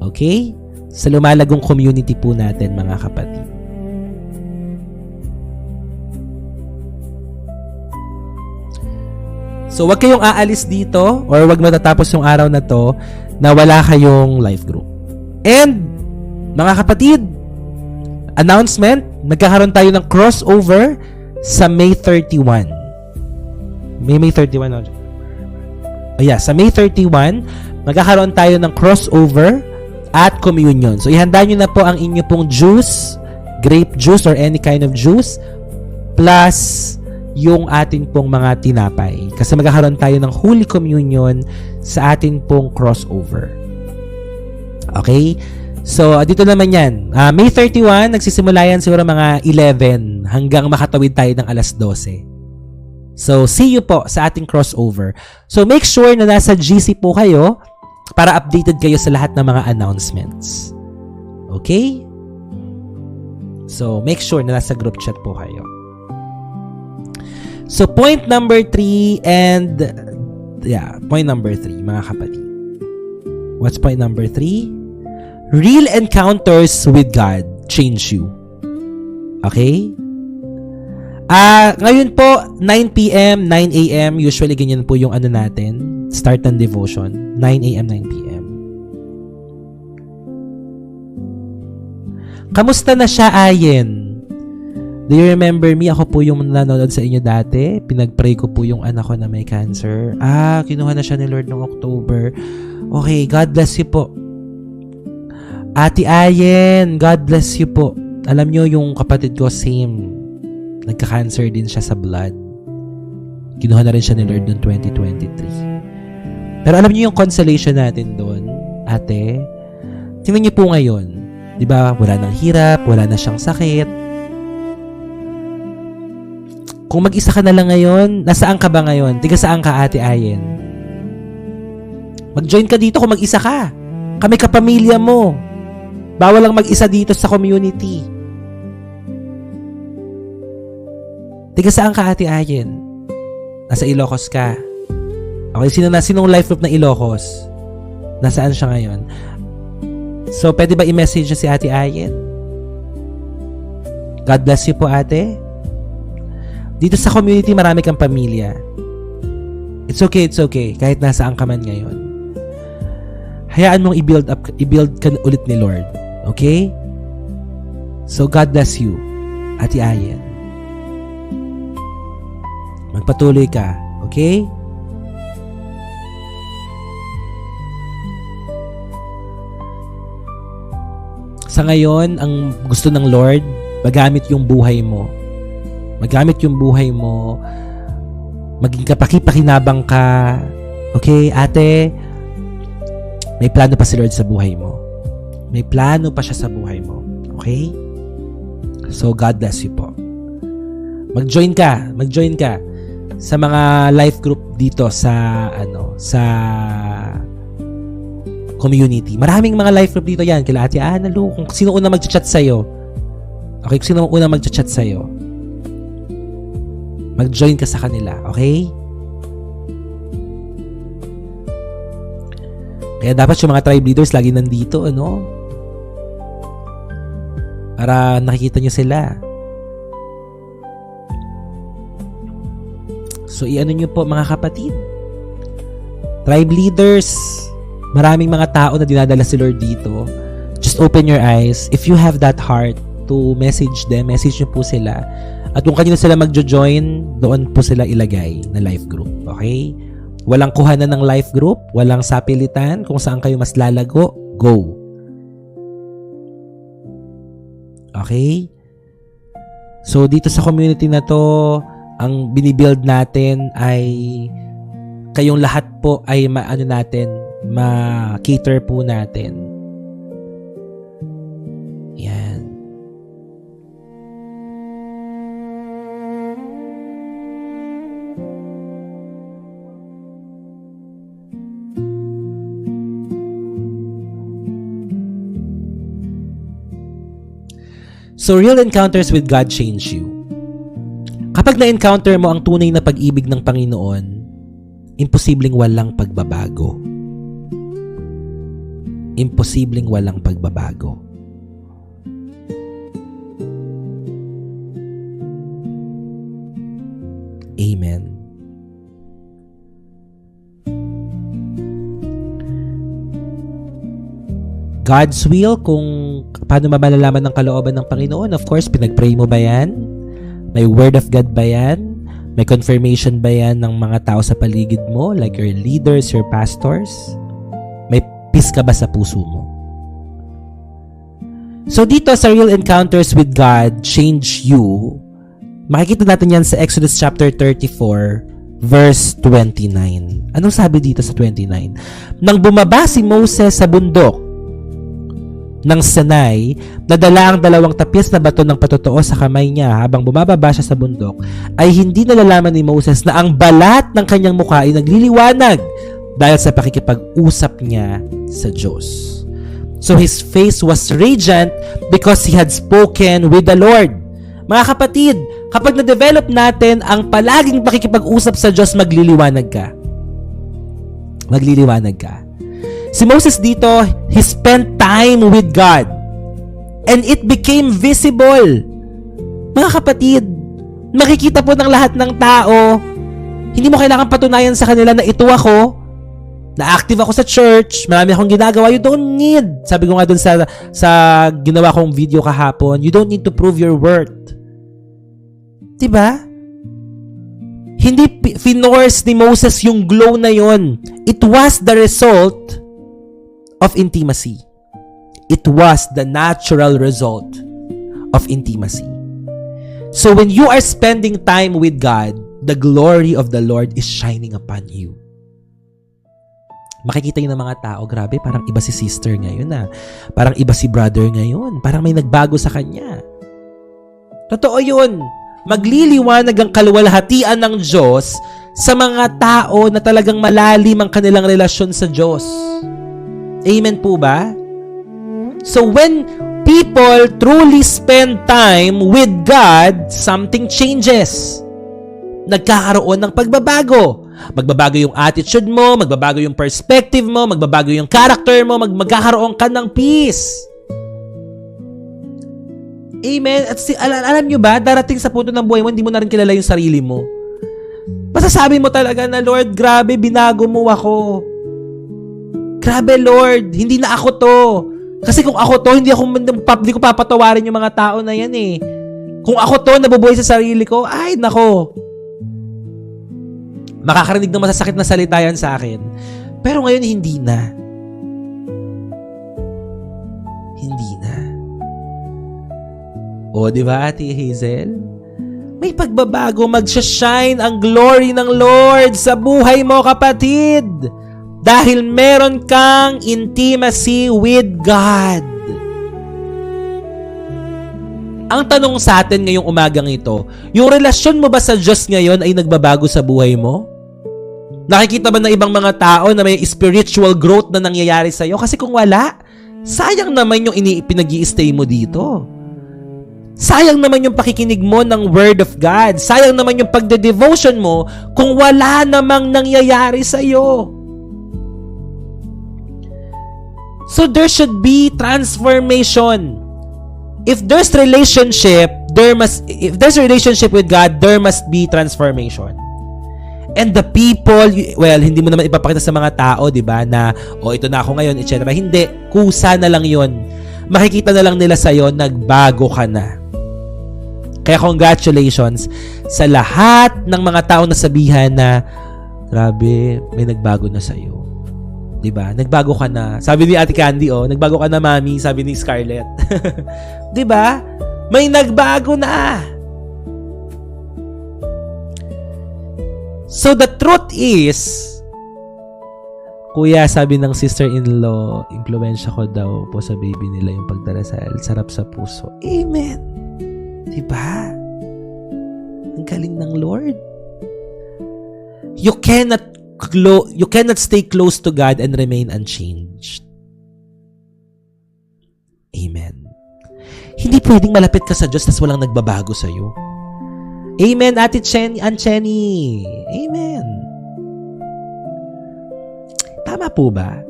Okay? Sa lumalagong community po natin, mga kapatid. So wag kayong aalis dito or wag matatapos yung araw na to na wala kayong life group. And mga kapatid, announcement, nagkakaroon tayo ng crossover sa May 31. May 31. Sa May 31, magkakaroon tayo ng crossover at communion. So ihanda nyo na po ang inyo pong juice, grape juice or any kind of juice, plus yung atin pong mga tinapay. Kasi magkakaroon tayo ng Holy Communion sa atin pong crossover. Okay? So, dito naman yan. May 31, nagsisimula yan siguro mga 11 hanggang makatawid tayo ng alas 12. So, see you po sa ating crossover. So, make sure na nasa GC po kayo para updated kayo sa lahat ng mga announcements. Okay? So, make sure na nasa group chat po kayo. So, point number 3 and point number 3, mga kapatid. What's point number 3? Real encounters with God change you. Okay? Ngayon po, 9 p.m., 9 a.m., usually ganyan po yung ano natin, start ng devotion, 9 a.m., 9 p.m. Kamusta na siya, Ayen? Do you remember me? Ako po yung nanonood sa inyo dati. Pinag-pray ko po yung anak ko na may cancer. Kinuha na siya ni Lord noong October. Okay, God bless you po. Ate Ayen, God bless you po. Alam nyo, yung kapatid ko, same. Nagka-cancer din siya sa blood. Kinuha na rin siya ni Lord noong 2023. Pero alam nyo yung consolation natin doon, ate? Tingnan nyo po ngayon. Diba, wala nang hirap, wala na siyang sakit. Kung mag-isa ka na lang ngayon, nasaan ka ba ngayon? Tiga saan ka, Ate Ayen? Mag-join ka dito kung mag-isa ka. Kami kapamilya mo. Bawal lang mag-isa dito sa community. Tiga saan ka, Ate Ayen? Nasa Ilocos ka. Okay, sinong life group ng Ilocos? Nasaan siya ngayon? So, pwede ba i-message si Ate Ayen? God bless you po, ate. Dito sa community, marami kang pamilya. It's okay. Kahit nasaan ka man ngayon. Hayaan mong i-build ka ulit ni Lord. Okay? So, God bless you, Ate Ayen. Magpatuloy ka. Okay? Sa ngayon, ang gusto ng Lord, magamit yung buhay mo. Maging kapaki-pakinabang ka. Okay, ate? May plano pa si Lord sa buhay mo. May plano pa siya sa buhay mo. Okay? So, God bless you po. Mag-join ka sa mga life group dito sa community. Maraming mga life group dito yan. Kila Ate Analu, kung sino una mag-chat sa'yo. Okay, kung sino una mag-chat sa'yo. Mag-join ka sa kanila. Okay? Kaya dapat yung mga tribe leaders lagi nandito, ano? Para nakikita nyo sila. So, i-ano nyo po mga kapatid. Tribe leaders, maraming mga tao na dinadala si Lord dito. Just open your eyes. If you have that heart to message them, message nyo po sila. At kung kanino sila magjo-join, doon po sila ilagay na life group. Okay? Walang kuhanan ng life group, walang sapilitan, kung saan kayo mas lalago, go. Okay? So, dito sa community na to, ang binibuild natin ay kayong lahat po ay ma-cater po natin. Yan. So, real encounters with God change you. Kapag na-encounter mo ang tunay na pag-ibig ng Panginoon, imposibleng walang pagbabago. Imposibleng walang pagbabago. Amen. God's will, kung paano malalaman ng kalooban ng Panginoon, of course, pinag-pray mo ba yan? May word of God ba yan? May confirmation ba yan ng mga tao sa paligid mo, like your leaders, your pastors? May peace ka ba sa puso mo? So dito sa real encounters with God change you, makikita natin yan sa Exodus chapter 34, verse 29. Anong sabi dito sa 29? Nang bumaba si Moses sa bundok ng Sinai, nadala ang 2 tapyas na bato ng patotoo sa kamay niya habang bumababa siya sa bundok, ay hindi nalalaman ni Moses na ang balat ng kanyang mukha ay nagliliwanag dahil sa pakikipag-usap niya sa Diyos. So his face was radiant because he had spoken with the Lord. Mga kapatid, kapag na-develop natin ang palaging pakikipag-usap sa Diyos, magliliwanag ka. Magliliwanag ka. Si Moses dito, he spent time with God. And it became visible. Mga kapatid, makikita po ng lahat ng tao, hindi mo kailangan patunayan sa kanila na ito ako, na active ako sa church, marami akong ginagawa. You don't need, sabi ko nga dun sa ginawa kong video kahapon, you don't need to prove your worth. Diba? Hindi finorce ni Moses yung glow na yon. It was the result of intimacy. It was the natural result of intimacy. So when you are spending time with God, the glory of the Lord is shining upon you. Makikita yun ng mga tao, grabe, parang iba si sister ngayon na. Parang iba si brother ngayon. Parang may nagbago sa kanya. Totoo yun. Magliliwanag ang kaluwalhatian ng Diyos sa mga tao na talagang malalim ang kanilang relasyon sa Diyos. Amen po ba? So when people truly spend time with God, something changes. Nagkakaroon ng pagbabago. Magbabago yung attitude mo, magbabago yung perspective mo, magbabago yung character mo, magkakaroon ka ng peace. Amen? At alam nyo ba, darating sa punto ng buhay mo, hindi mo na rin kilala yung sarili mo. Masasabi mo talaga na, Lord, grabe, binago mo ako. Grabe, Lord, hindi na ako to. Kasi kung ako to, hindi ko papatawarin yung mga tao na yan eh. Kung ako to, nabubuhay sa sarili ko, ay, nako. Makakarinig ng masasakit na salita yan sa akin. Pero ngayon, hindi na. Hindi na. O, di ba, Ate Hazel? May pagbabago, magsha-shine ang glory ng Lord sa buhay mo, kapatid. Dahil meron kang intimacy with God. Ang tanong sa atin ngayong umagang ito, yung relasyon mo ba sa Diyos ngayon ay nagbabago sa buhay mo? Nakikita ba ng ibang mga tao na may spiritual growth na nangyayari sa'yo? Kasi kung wala, sayang naman yung pinag-i-stay mo dito. Sayang naman yung pakikinig mo ng Word of God. Sayang naman yung pagde-devotion mo kung wala namang nangyayari sa'yo. So there should be transformation. If there's relationship with God, there must be transformation. And the people, well, hindi mo naman ipapakita sa mga tao, di ba, na, ito na ako ngayon, etc. Hindi, kusa na lang yun. Makikita na lang nila sa'yo, nagbago ka na. Kaya congratulations sa lahat ng mga taong nasabihan na, grabe, may nagbago na sa'yo. Diba? Nagbago ka na. Sabi ni Ate Candy, nagbago ka na, Mami. Sabi ni Scarlett. Diba? May nagbago na. So the truth is, Kuya, sabi ng sister-in-law, impluwensya ko daw po sa baby nila yung pagdarasal. Sarap sa puso. Amen. Diba? Ang galing ng Lord. You cannot stay close to God and remain unchanged. Amen. Hindi pwedeng malapit ka sa Diyos tas walang nagbabago sa'yo. Amen, Ate Chenny. Amen. Tama po ba?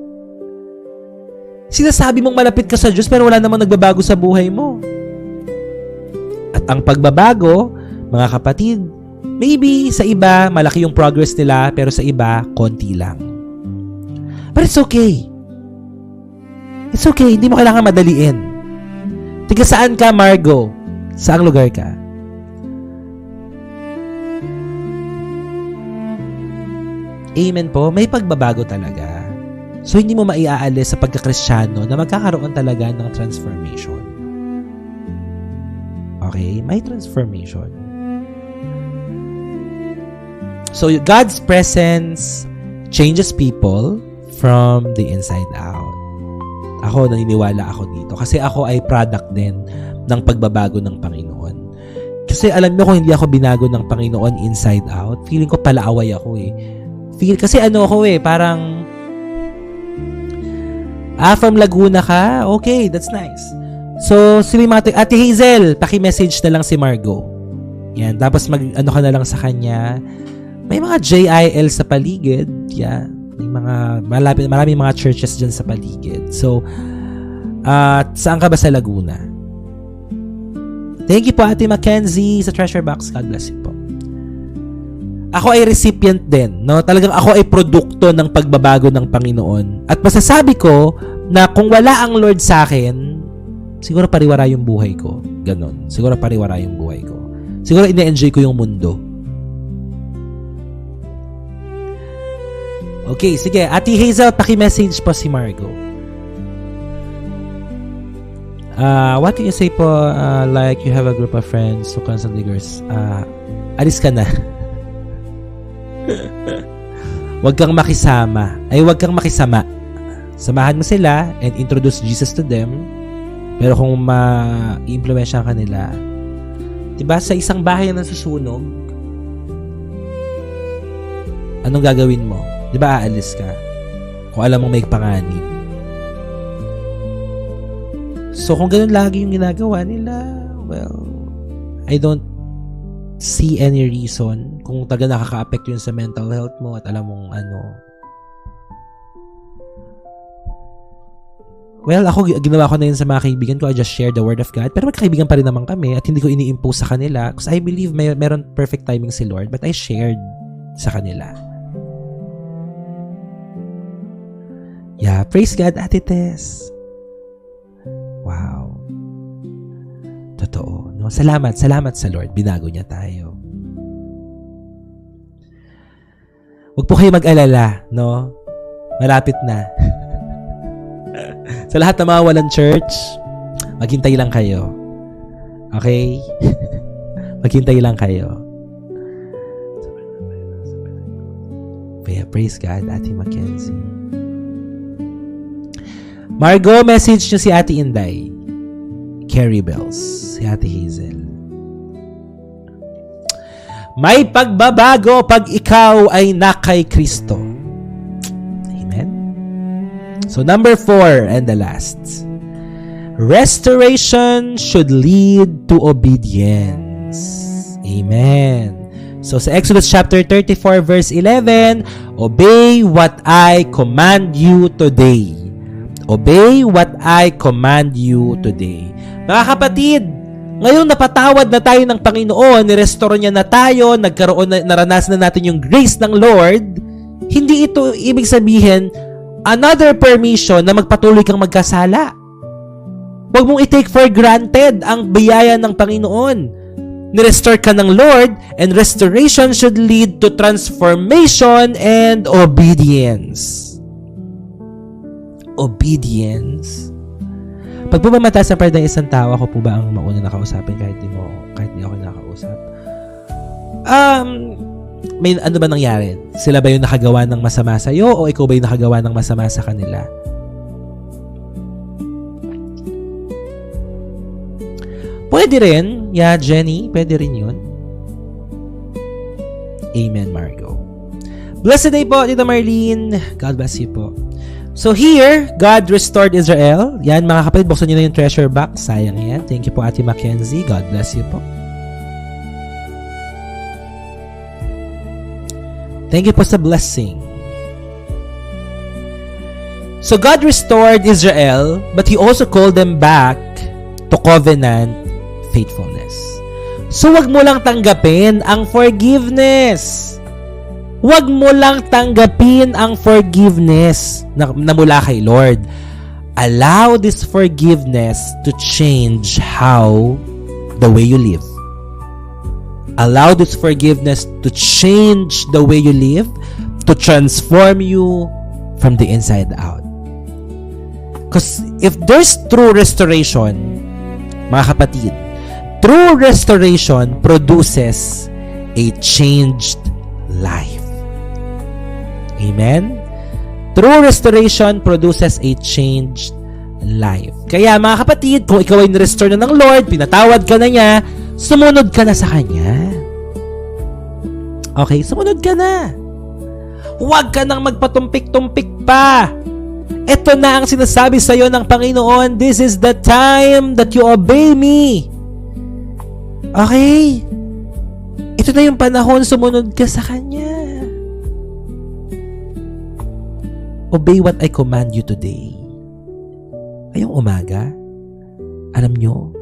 Sinasabi mong malapit ka sa Diyos pero wala namang nagbabago sa buhay mo. At ang pagbabago, mga kapatid, maybe sa iba, malaki yung progress nila pero sa iba, konti lang. But it's okay. It's okay. Hindi mo kailangan madaliin. Tiga saan ka, Margo? Saang lugar ka? Amen po. May pagbabago talaga. So, hindi mo maiaalis sa pagkakristyano na magkakaroon talaga ng transformation. Okay? May transformation. So, God's presence changes people from the inside out. Ako, naniniwala ako dito. Kasi ako ay product din ng pagbabago ng Panginoon. Kasi alam mo, kung hindi ako binago ng Panginoon inside out, feeling ko palaaway ako eh. Kasi ano ako eh, parang from Laguna ka? Okay, that's nice. So, Ate Hazel, paki-message na lang si Margo. Yan, tapos ano ka na lang sa kanya. May mga JIL sa paligid. Yeah. May maraming mga churches dyan sa paligid. So, saan ka ba sa Laguna? Thank you po, Ate Mackenzie, sa treasure box. God bless you po. Ako ay recipient din, no? Talagang ako ay produkto ng pagbabago ng Panginoon. At masasabi ko na kung wala ang Lord sa akin, siguro pariwara yung buhay ko. Ganon. Siguro pariwara yung buhay ko. Siguro ine-enjoy ko yung mundo. Okay, sige. Ate Hazel, paki-message po si Margo. What can you say po? Like you have a group of friends who constantly girls. Alis ka na. Huwag kang makisama. Huwag kang makisama. Samahan mo sila and introduce Jesus to them. Pero kung ma-impluwensya ka nila, diba sa isang bahay na nasusunog, anong gagawin mo? Diba aalis ka? Kung alam mong may panganib. So, kung ganun lagi yung ginagawa nila, well, I don't see any reason kung talaga nakaka-apekto yun sa mental health mo at alam mong ano. Well, ako, ginawa ko na yun sa mga kaibigan ko. I just share the word of God. Pero magkakaibigan pa rin naman kami at hindi ko ini-impose sa kanila because I believe meron perfect timing si Lord, but I shared sa kanila. Yeah, praise God, Ate Tess. Wow. Totoo, no? Salamat sa Lord. Binago niya tayo. Huwag po kayo mag-alala, no? Malapit na. Sa lahat ng mga walang church, maghintay lang kayo. Okay? Maghintay lang kayo. Yeah, praise God, Ate Mackenzie. Margo, message nyo si Ate Inday. Carrie Bells. Si Ate Hazel. May pagbabago pag ikaw ay nakay Kristo. Amen? So, number 4 and the last. Restoration should lead to obedience. Amen. So, sa Exodus chapter 34 verse 11, obey what I command you today. Obey what I command you today. Mga kapatid, ngayon napatawad na tayo ng Panginoon, nirestore niya na tayo, naranasan na natin yung grace ng Lord, hindi ito ibig sabihin another permission na magpatuloy kang magkasala. Huwag mong i-take for granted ang biyaya ng Panginoon. Nirestore ka ng Lord, and restoration should lead to transformation and obedience. Obedience. Pag po ba mataas ang pride ng isang tao, ako po ba ang mauna na kausapin kahit di ako nakausap? May ano ba nangyari? Sila ba yung nakagawa ng masama sa'yo o ikaw ba yung nakagawa ng masama sa kanila? Pwede rin. Yeah, Jenny, pwede rin yun. Amen, Margo. Blessed day po, Tita Marlene. God bless you po. So here, God restored Israel. Yan, mga kapatid, buksan nyo na yung treasure box. Sayang yan. Thank you po, Ate Mackenzie. God bless you po. Thank you po sa blessing. So God restored Israel, but He also called them back to covenant faithfulness. So wag mo lang tanggapin ang forgiveness. Wag mo lang tanggapin ang forgiveness na mula kay Lord. Allow this forgiveness to change how the way you live. Allow this forgiveness to change the way you live, to transform you from the inside out. Because if there's true restoration, mga kapatid, true restoration produces a changed life. Amen? True restoration produces a changed life. Kaya mga kapatid, kung ikaw ay ni-restore na ng Lord, pinatawad ka na niya, sumunod ka na sa Kanya. Okay, sumunod ka na. Huwag ka nang magpatumpik-tumpik pa. Ito na ang sinasabi sa iyo ng Panginoon, this is the time that you obey me. Okay? Ito na yung panahon, sumunod ka sa Kanya. Obey what I command you today. Ngayong umaga, alam nyo,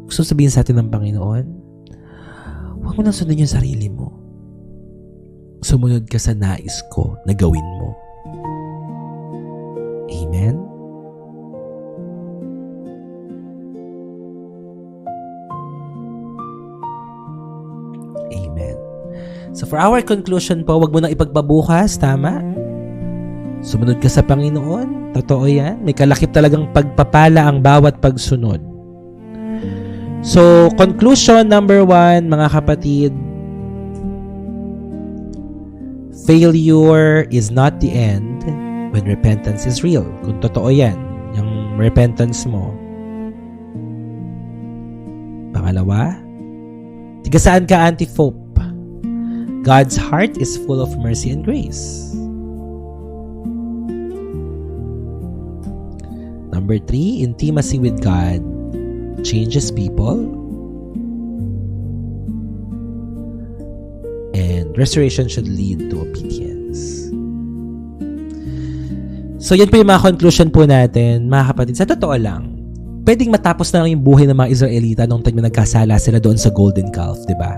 gusto sabihin sa atin ng Panginoon, huwag mo nang sundin yung sarili mo. Sumunod ka sa nais ko na gawin mo. Amen? Amen. So for our conclusion po, wag mo nang ipagbabukas, tama? Sumunod ka sa Panginoon. Totoo yan. May kalakip talagang pagpapala ang bawat pagsunod. So, conclusion number 1, mga kapatid, failure is not the end when repentance is real. Kung totoo yan, yung repentance mo. Pangalawa, tiga saan ka, Auntie Fope? God's heart is full of mercy and grace. Number 3, intimacy with God changes people. And restoration should lead to obedience. So, yan po yung mga conclusion po natin, mga kapatid. Sa totoo lang, pwedeng matapos na lang yung buhay ng mga Israelita nung time na nagkasala sila doon sa Golden Calf, di ba?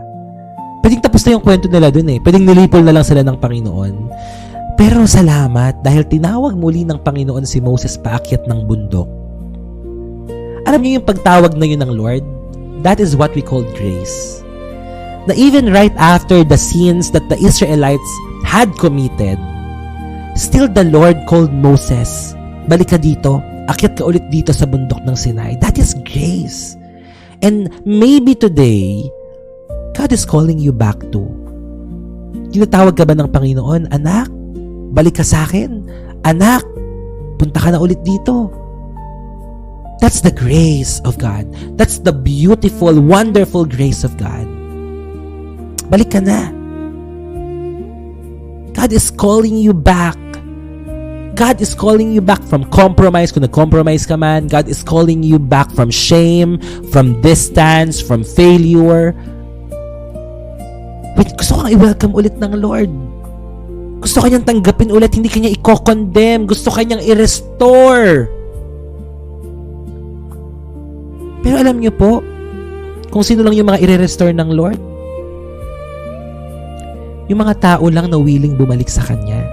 Pwedeng tapos na yung kwento nila doon eh. Pwedeng nilipol na lang sila ng Panginoon. Pero salamat dahil tinawag muli ng Panginoon si Moses paakyat ng bundok. Alam niyo yung pagtawag na yun ng Lord? That is what we call grace. Na even right after the sins that the Israelites had committed, still the Lord called Moses, balik ka dito, akyat ka ulit dito sa bundok ng Sinai. That is grace. And maybe today, God is calling you back to. Tinatawag ka ba ng Panginoon, anak, balik ka sa akin. Anak, punta ka na ulit dito. That's the grace of God. That's the beautiful, wonderful grace of God. Balik ka na. God is calling you back. God is calling you back from compromise. Kung nag-compromise ka man, God is calling you back from shame, from distance, from failure. Wait, gusto kang i-welcome ulit ng Lord. Gusto kanyang tanggapin ulit, hindi kanya i-condemn. Gusto kanyang i-restore. Pero alam niyo po, kung sino lang yung mga i-restore ng Lord? Yung mga tao lang na willing bumalik sa Kanya.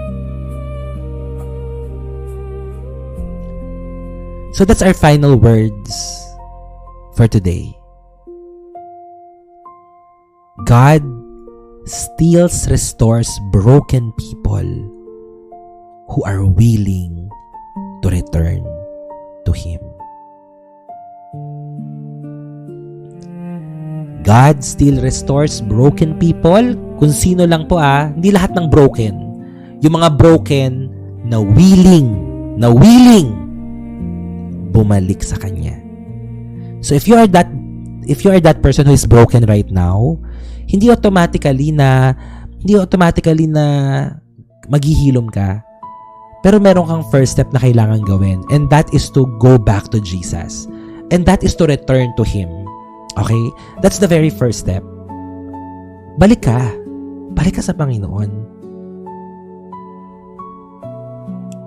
So that's our final words for today. God still restores broken people who are willing to return to Him. God still restores broken people. Kung sino lang po hindi lahat ng broken. Yung mga broken na willing bumalik sa Kanya. So if you are that person who is broken right now, hindi automatically na maghihilom ka. Pero meron kang first step na kailangan gawin, and that is to go back to Jesus. And that is to return to Him. Okay? That's the very first step. Balik ka. Balik ka sa Panginoon.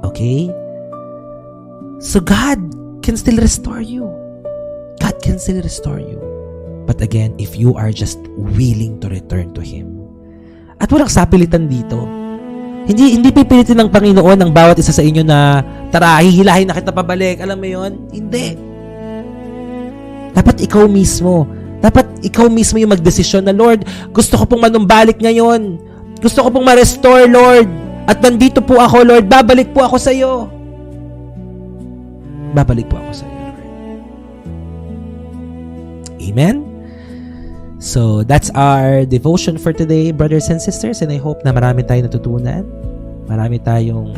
Okay? So God can still restore you. God can still restore you. But again, if you are just willing to return to Him. At walang sapilitan dito. Hindi pipilitin ng Panginoon ng bawat isa sa inyo na, tara, hihilahin na kita pabalik. Alam mo yon? Hindi. Dapat ikaw mismo. Dapat ikaw mismo yung magdesisyon na, Lord, gusto ko pong manumbalik ngayon. Gusto ko pong ma-restore, Lord. At nandito po ako, Lord. Babalik po ako sa iyo. Babalik po ako sa iyo, Lord. Amen? So, that's our devotion for today, brothers and sisters. And I hope na marami tayong natutunan. Marami tayong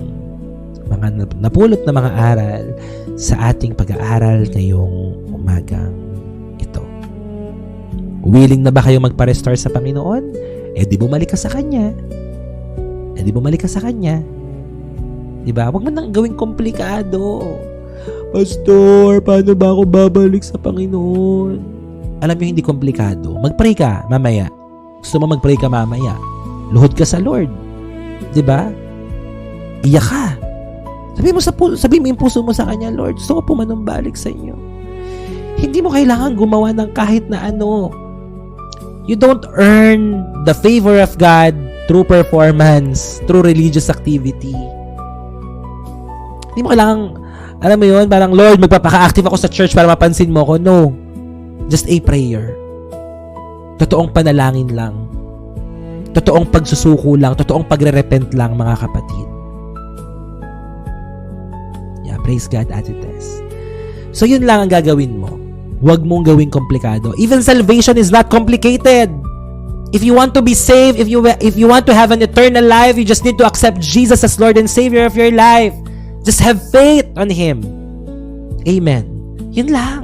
mga napulot na mga aral sa ating pag-aaral ngayong umagang ito. Willing na ba kayo magpa-restore sa Panginoon? Eh, di bumalik ka sa Kanya. Di ba? Huwag mo nang gawing komplikado. Pastor, paano ba ako babalik sa Panginoon? Alam mo, hindi komplikado. Mag-pray ka mamaya. Gusto mo mag-pray ka mamaya. Luhod ka sa Lord. 'Di ba? Iyak ka. Sabi mo yung puso mo sa Kanya, Lord, gusto ko pumanumbalik sa inyo. Hindi mo kailangan gumawa ng kahit na ano. You don't earn the favor of God through performance, through religious activity. Hindi mo kailangan, alam mo yun, parang, Lord, magpapaka-active ako sa church para mapansin mo ako. No. Just a prayer. Totoong panalangin lang. Totoong pagsusuko lang. Totoong pagre-repent lang, mga kapatid. Yeah, praise God, Ate Tess. So, yun lang ang gagawin mo. Huwag mong gawing komplikado. Even salvation is not complicated. If you want to be saved, if you want to have an eternal life, you just need to accept Jesus as Lord and Savior of your life. Just have faith on Him. Amen. Yun lang.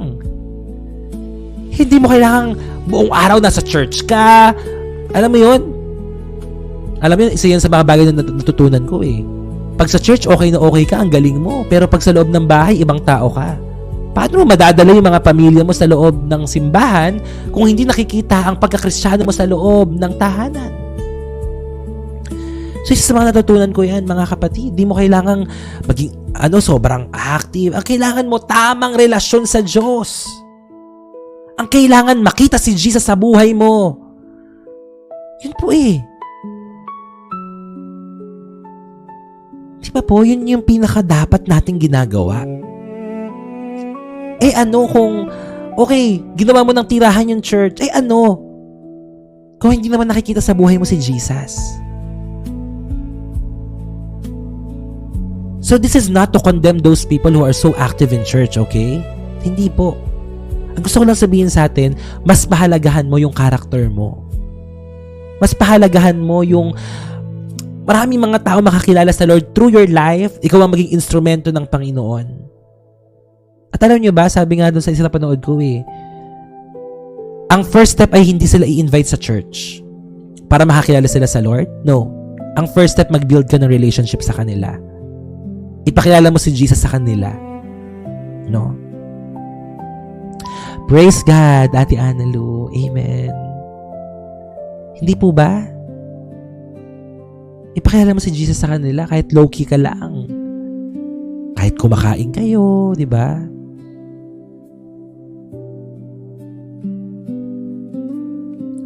Hindi mo kailangang buong araw nasa church ka. Alam mo yun? Alam mo yun, isa yan sa mga bagay na natutunan ko eh. Pag sa church, okay na okay ka, ang galing mo. Pero pag sa loob ng bahay, ibang tao ka. Paano mo madadala yung mga pamilya mo sa loob ng simbahan kung hindi nakikita ang pagkakristyano mo sa loob ng tahanan? So, isa sa mga natutunan ko yan, mga kapatid. Di mo kailangang maging, sobrang active. Ang kailangan mo, tamang relasyon sa Diyos. Ang kailangan makita si Jesus sa buhay mo. Yun po eh. Di ba po, yun yung pinaka-dapat nating ginagawa. Eh ano kung, okay, ginawa mo ng tirahan yung church, eh ano? Kung hindi naman nakikita sa buhay mo si Jesus. So this is not to condemn those people who are so active in church, okay? Hindi po. Ang gusto ko lang sabihin sa atin, mas pahalagahan mo yung character mo. Mas pahalagahan mo yung maraming mga tao makakilala sa Lord through your life. Ikaw ang maging instrumento ng Panginoon. At alam nyo ba, sabi nga doon sa isa na panood ko ang first step ay hindi sila i-invite sa church para makakilala sila sa Lord. No. Ang first step, mag-build ka ng relationship sa kanila. Ipakilala mo si Jesus sa kanila. No? Praise God, Ate Analu. Amen. Hindi po ba? Ipakilala mo si Jesus sa kanila kahit low-key ka lang. Kahit kumakain kayo, di ba?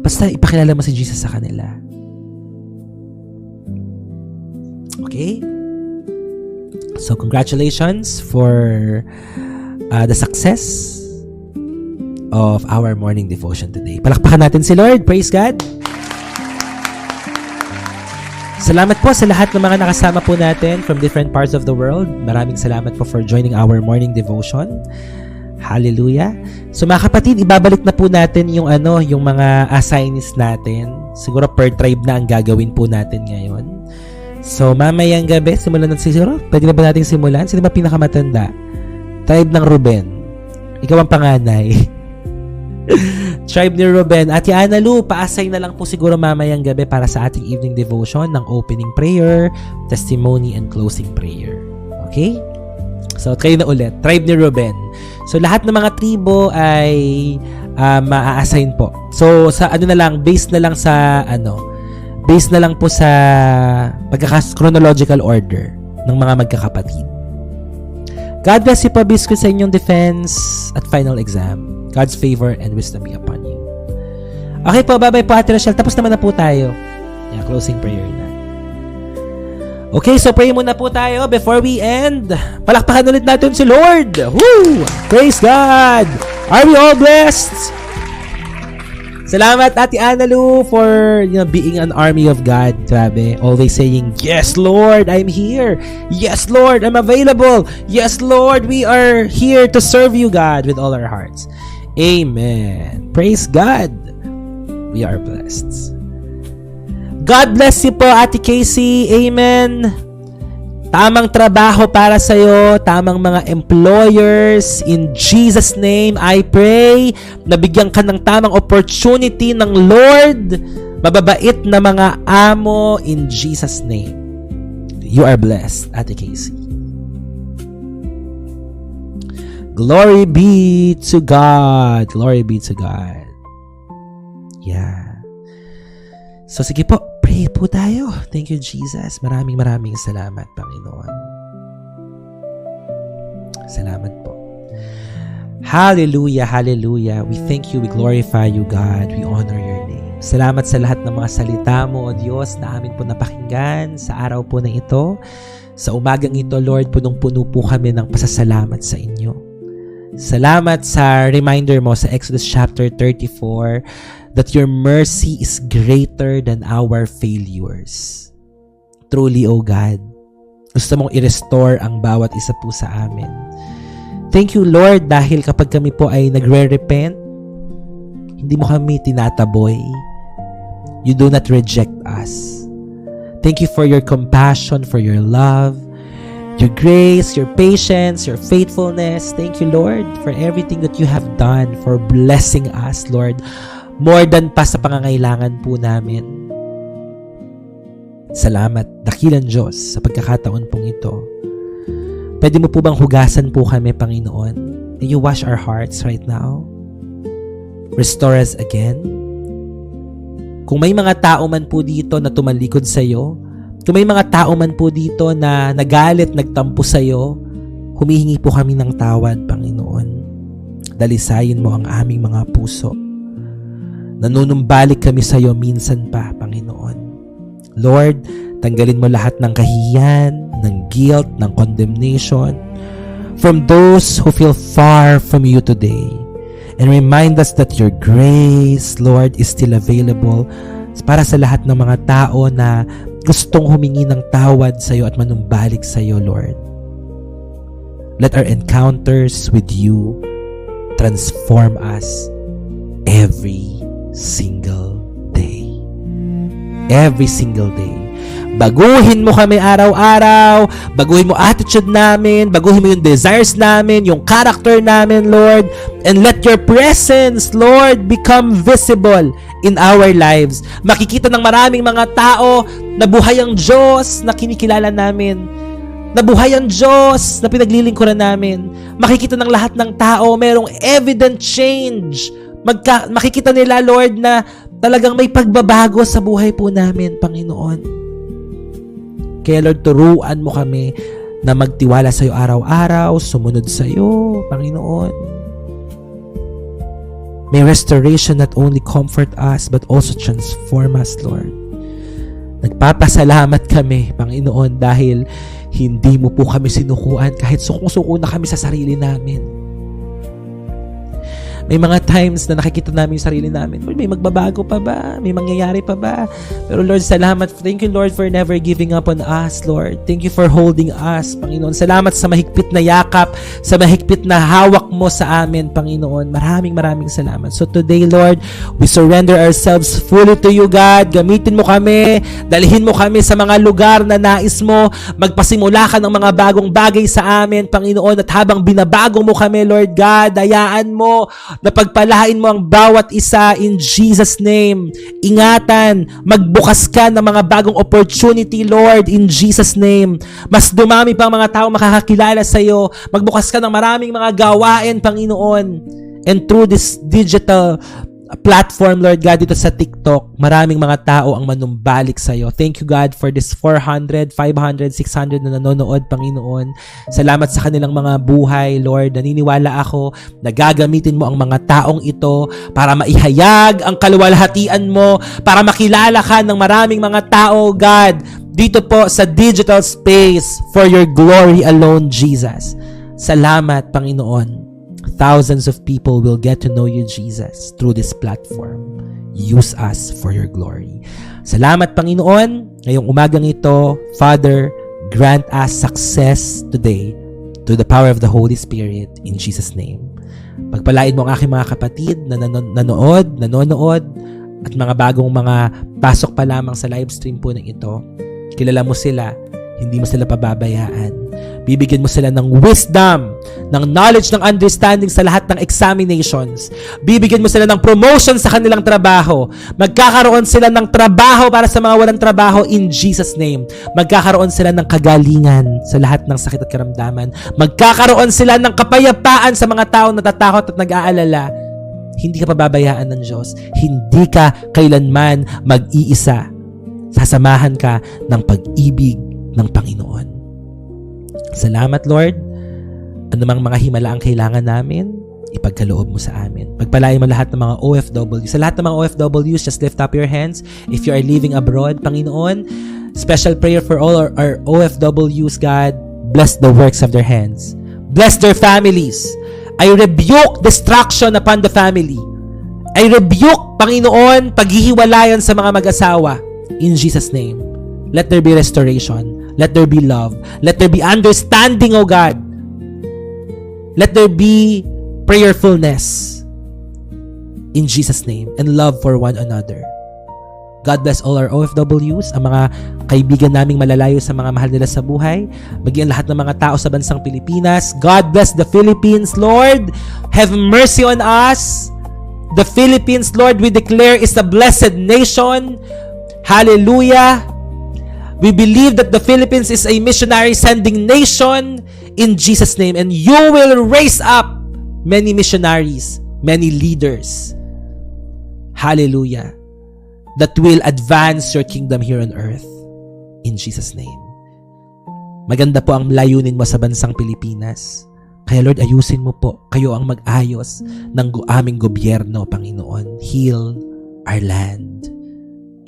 Basta ipakilala mo si Jesus sa kanila. Okay? So, congratulations for the success of our morning devotion today. Palakpakan natin si Lord. Praise God. Salamat po sa lahat ng mga nakasama po natin from different parts of the world. Maraming salamat po for joining our morning devotion. Hallelujah. So mga kapatid, ibabalik na po natin yung mga assignees natin. Siguro per tribe na ang gagawin po natin ngayon. So mamayang gabi, simulan natin siguro. Pwede na ba natin simulan? Sino ba pinakamatanda? Tribe ng Ruben. Ikaw ang panganay. Tribe ni Ruben. Ate Analu, pa-assign na lang po siguro mamayang gabi para sa ating evening devotion ng opening prayer, testimony, and closing prayer. Okay? So, kayo na ulit. Tribe ni Ruben. So, lahat ng mga tribo ay maa-assign po. So, sa ano na lang, based na lang po sa chronological order ng mga magkakapatid. God bless you po, Biscuit, sa inyong defense at final exam. God's favor and wisdom be upon you. Okay po, bye-bye po, Ate Rachel. Tapos naman na po tayo. Yeah, closing prayer na. Okay, so pray muna po tayo before we end. Palakpakan ulit natin si Lord. Woo! Praise God! Are we all blessed? Salamat, Ate Analu, for being an army of God. Grabe. Always saying, yes, Lord, I'm here. Yes, Lord, I'm available. Yes, Lord, we are here to serve you, God, with all our hearts. Amen. Praise God. We are blessed. God bless you po, Ate Casey. Amen. Tamang trabaho para sa'yo, tamang mga employers. In Jesus' name, I pray, nabigyan ka ng tamang opportunity ng Lord. Mababait na mga amo in Jesus' name. You are blessed, Ate Casey. Glory be to God. Glory be to God. Yeah. So sige po, pray po tayo. Thank you, Jesus. Maraming salamat, Panginoon. Salamat po. Hallelujah, hallelujah. We thank you, we glorify you, God. We honor your name. Salamat sa lahat ng mga salita mo, O Diyos, na amin po napakinggan sa araw po na ito. Sa umagang ito, Lord, punong-puno po kami ng pasasalamat sa inyo. Salamat sa reminder mo sa Exodus chapter 34 that your mercy is greater than our failures. Truly, O God, gusto mong i-restore ang bawat isa po sa amin. Thank you, Lord, dahil kapag kami po ay nagre-repent, hindi mo kami tinataboy. You do not reject us. Thank you for your compassion, for your love, your grace, your patience, your faithfulness. Thank you, Lord, for everything that you have done, for blessing us, Lord, more than pa sa pangangailangan po namin. Salamat, dakilang Diyos, sa pagkakataon pong ito. Pwede mo po bang hugasan po kami, Panginoon? May you wash our hearts right now? Restore us again? Kung may mga tao man po dito na tumalikod sa iyo, kung may mga tao man po dito na nagalit, nagtampo sa iyo, humihingi po kami ng tawad, Panginoon. Dalisayin mo ang aming mga puso. Nanunumbalik kami sa iyo minsan pa, Panginoon. Lord, tanggalin mo lahat ng kahihiyan, ng guilt, ng condemnation from those who feel far from you today. And remind us that your grace, Lord, is still available para sa lahat ng mga tao na gustong humingi ng tawad sa iyo at manumbalik sa iyo, Lord. Let our encounters with you transform us every single day. Every single day. Baguhin mo kami araw-araw, baguhin mo attitude namin, baguhin mo yung desires namin, yung character namin, Lord, and let your presence, Lord, become visible in our lives. Makikita ng maraming mga tao na buhay ang Diyos na kinikilala namin, na buhay ang Diyos na pinaglilingkuran namin. Makikita ng lahat ng tao, merong evident change. Makikita nila, Lord, na talagang may pagbabago sa buhay po namin, Panginoon. Kaya Lord, turuan mo kami na magtiwala sa iyo araw-araw, sumunod sa iyo, Panginoon. May restoration not only comfort us, but also transform us, Lord. Nagpapasalamat kami, Panginoon, dahil hindi mo po kami sinukuan kahit sukong-suko na kami sa sarili namin. May mga times na nakikita namin yung sarili namin, may magbabago pa ba? May mangyayari pa ba? Pero Lord, salamat. Thank you, Lord, for never giving up on us, Lord. Thank you for holding us, Panginoon. Salamat sa mahigpit na yakap, sa mahigpit na hawak mo sa amin, Panginoon. Maraming salamat. So today, Lord, we surrender ourselves fully to you, God. Gamitin mo kami, dalhin mo kami sa mga lugar na nais mo, magpasimula ka ng mga bagong bagay sa amin, Panginoon. At habang binabago mo kami, Lord God, hayaan mo na pagpalain mo ang bawat isa in Jesus' name. Ingatan, magbukas ka ng mga bagong opportunity, Lord, in Jesus' name. Mas dumami pa ang mga tao makakakilala sa iyo. Magbukas ka ng maraming mga gawain, Panginoon. And through this digital platform, Lord God, dito sa TikTok, maraming mga tao ang manumbalik sa iyo. Thank you, God, for this 400, 500, 600 na nanonood, Panginoon. Salamat sa kanilang mga buhay, Lord. Naniniwala ako na gagamitin mo ang mga taong ito para maihayag ang kaluwalhatian mo, para makilala ka ng maraming mga tao, God, dito po sa digital space for your glory alone, Jesus. Salamat, Panginoon. Thousands of people will get to know you, Jesus, through this platform. Use us for your glory. Salamat, Panginoon. Ngayong umagang ito, Father, grant us success today through the power of the Holy Spirit in Jesus' name. Pagpalain mo ang aking mga kapatid na nanonood, at mga bagong mga pasok pa lamang sa live stream po ng ito. Kilala mo sila, hindi mo sila pababayaan. Bibigyan mo sila ng wisdom, ng knowledge, ng understanding sa lahat ng examinations. Bibigyan mo sila ng promotion sa kanilang trabaho. Magkakaroon sila ng trabaho para sa mga walang trabaho in Jesus' name. Magkakaroon sila ng kagalingan sa lahat ng sakit at karamdaman. Magkakaroon sila ng kapayapaan sa mga taong natatakot at nag-aalala. Hindi ka pababayaan ng Diyos. Hindi ka kailanman mag-iisa. Sasamahan ka ng pag-ibig ng Panginoon. Salamat, Lord. Anumang mga himala ang kailangan namin, ipagkaloob mo sa amin. Pagpalain mo lahat ng mga OFWs. Sa lahat ng mga OFWs, just lift up your hands. If you are living abroad, Panginoon, special prayer for all our OFWs, God. Bless the works of their hands. Bless their families. I rebuke distraction upon the family. I rebuke, Panginoon, paghihiwalayan sa mga mag-asawa. In Jesus' name. Let there be restoration. Let there be love. Let there be understanding, O God. Let there be prayerfulness. In Jesus' name. And love for one another. God bless all our OFWs, ang mga kaibigan naming malalayo sa mga mahal nila sa buhay. Maging lahat ng mga tao sa bansang Pilipinas. God bless the Philippines, Lord. Have mercy on us. The Philippines, Lord, we declare is a blessed nation. Hallelujah. We believe that the Philippines is a missionary sending nation in Jesus' name. And you will raise up many missionaries, many leaders. Hallelujah. That will advance your kingdom here on earth. In Jesus' name. Maganda po ang layunin mo sa bansang Pilipinas. Kaya Lord, ayusin mo po. Kayo ang mag-ayos ng aming gobyerno, Panginoon. Heal our land.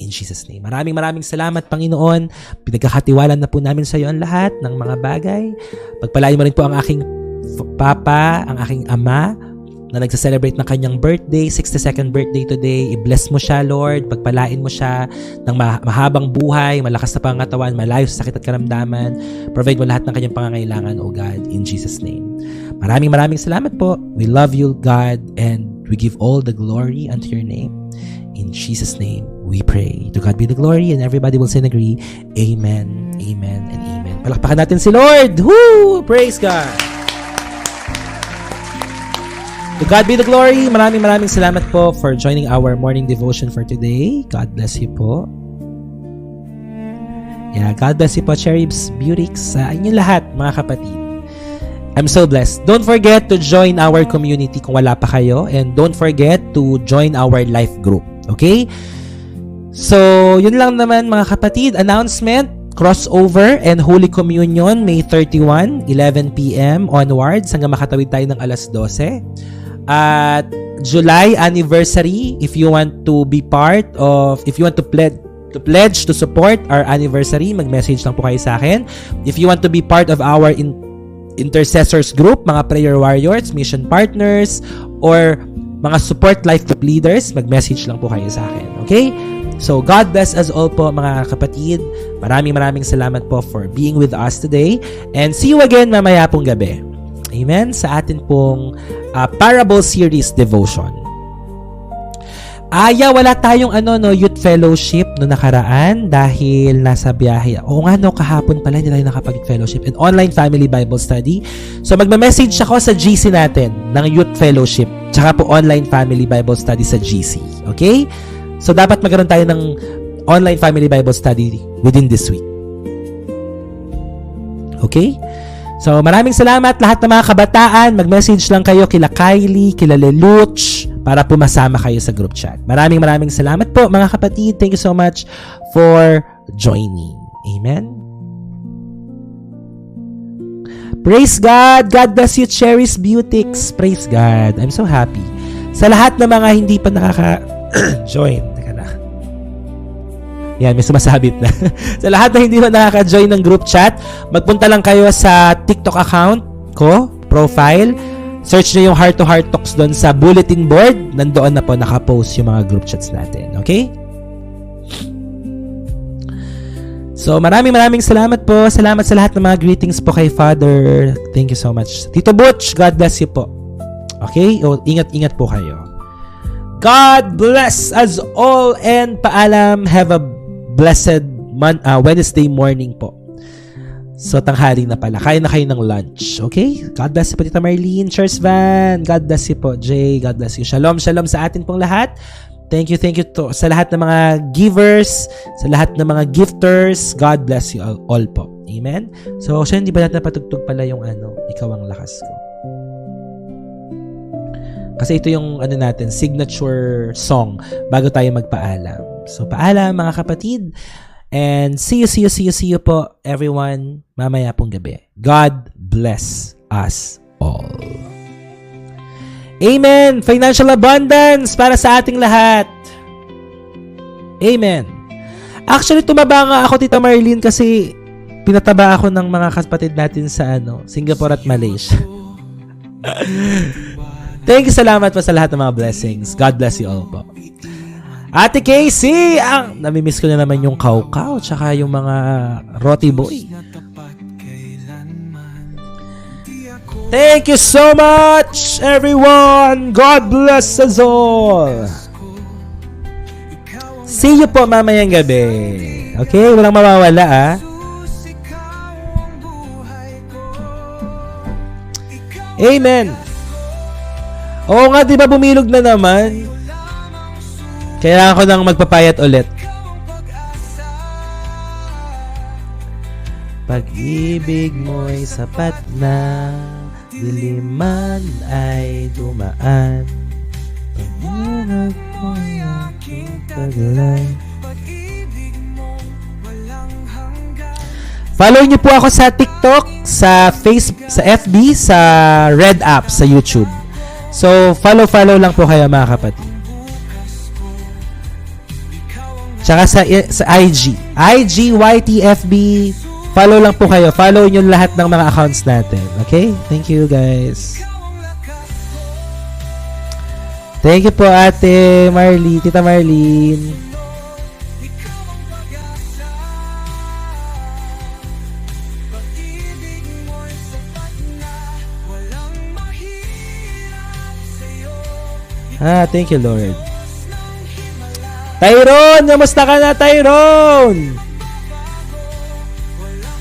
In Jesus' name. Maraming salamat, Panginoon. Pinagkakatiwalaan na po namin sa iyo ang lahat ng mga bagay. Pagpalain mo rin po ang aking papa, ang aking ama, na nagsa-celebrate ng kanyang birthday, 62nd birthday today. I-bless mo siya, Lord. Pagpalain mo siya ng mahabang buhay, malakas na pangatawan, malayo sa sakit at karamdaman. Provide mo lahat ng kanyang pangangailangan, O God, in Jesus' name. Maraming salamat po. We love you, God, and we give all the glory unto your name. In Jesus' name, we pray. To God be the glory, and everybody will say and agree, Amen, Amen, and Amen. Palakpakan natin si Lord. Woo! Praise God! To God be the glory. Maraming salamat po for joining our morning devotion for today. God bless you po. Yeah, God bless you po, Cherubs, Beautix, sa inyong lahat, mga kapatid. I'm so blessed. Don't forget to join our community kung wala pa kayo, and don't forget to join our life group. Okay? So, yun lang naman, mga kapatid. Announcement, crossover and Holy Communion, May 31, 11 p.m. onwards, hanggang makatawid tayo ng alas 12. At July anniversary, if you want to be part of, if you want to pledge to support our anniversary, mag-message lang po kayo sa akin. If you want to be part of our intercessors group, mga prayer warriors, mission partners, or mga support life group leaders, mag-message lang po kayo sa akin. Okay? So, God bless us all po, mga kapatid. Maraming salamat po for being with us today. And see you again mamaya pong gabi. Amen? Sa atin pong parable series devotion. Wala tayong youth fellowship no nakaraan dahil nasa biyahe. Oo nga kahapon pala hindi tayo nakapag-fellowship and online family Bible study. So magme-message ako sa GC natin ng youth fellowship tsaka po online family Bible study sa GC. Okay? So dapat magkaroon tayo ng online family Bible study within this week. Okay? So maraming salamat lahat ng mga kabataan. Mag-message lang kayo kila Kylie, kila Leluch para pumasama kayo sa group chat. Maraming salamat po mga kapatid. Thank you so much for joining. Amen. Praise God. God bless you, Cherry's Beautics. Praise God. I'm so happy. Sa lahat ng mga hindi pa nakaka-join. Teka na. Yan, may sumasabit na. Sa lahat na hindi pa nakaka-join ng group chat, magpunta lang kayo sa TikTok account ko, profile. Search nyo yung Heart to Heart Talks doon sa bulletin board. Nandoon na po nakapost yung mga group chats natin. Okay? So, maraming salamat po. Salamat sa lahat ng mga greetings po kay Father. Thank you so much. Tito Butch, God bless you po. Okay? Ingat-ingat po kayo. God bless us all and paalam. Have a blessed Wednesday morning po. So, tanghali na pala. Kain na kayo ng lunch. Okay? God bless you po, Tita Marlene. Cheers, Van. God bless you po, Jay. God bless you. Shalom sa atin pong lahat. Thank you to sa lahat ng mga givers, sa lahat ng mga gifters. God bless you all po. Amen? So, siya hindi ba natin napatugtog pala yung Ikaw ang lakas ko. Kasi ito yung natin, signature song bago tayo magpaalam. So, paalam mga kapatid. And see you po everyone mamaya pong gabi. God bless us all. Amen. Financial abundance para sa ating lahat. Amen. Actually, tumaba nga ako, Tita Marlene, kasi pinataba ako ng mga kapatid natin sa Singapore at Malaysia. Thank you, salamat po sa lahat ng mga blessings. God bless you all po. Ate Casey, namimiss ko na naman yung Kaukaw tsaka yung mga Roti Boy. Thank you so much, everyone. God bless us all. See you po mamayang gabi. Okay? Walang mawawala, Amen. Oo nga, di ba bumilog na naman? Kaya ako nang magpapayat ulit. Pag-ibig mo'y sapat na, diliman ay dumaan. Pag-ibig mo'y aking taglay. Follow niyo po ako sa TikTok, sa Facebook, sa FB, sa Red App, sa YouTube. So, follow lang po kayo mga kapatid. Tsaka sa IG, YTFB, follow lang po kayo. Follow nyo lahat ng mga accounts natin. Okay? Thank you, guys. Thank you po, Ate Marlene, Tita Marlene. Thank you, Lord. Tyrone, kamusta ka na, Tyrone?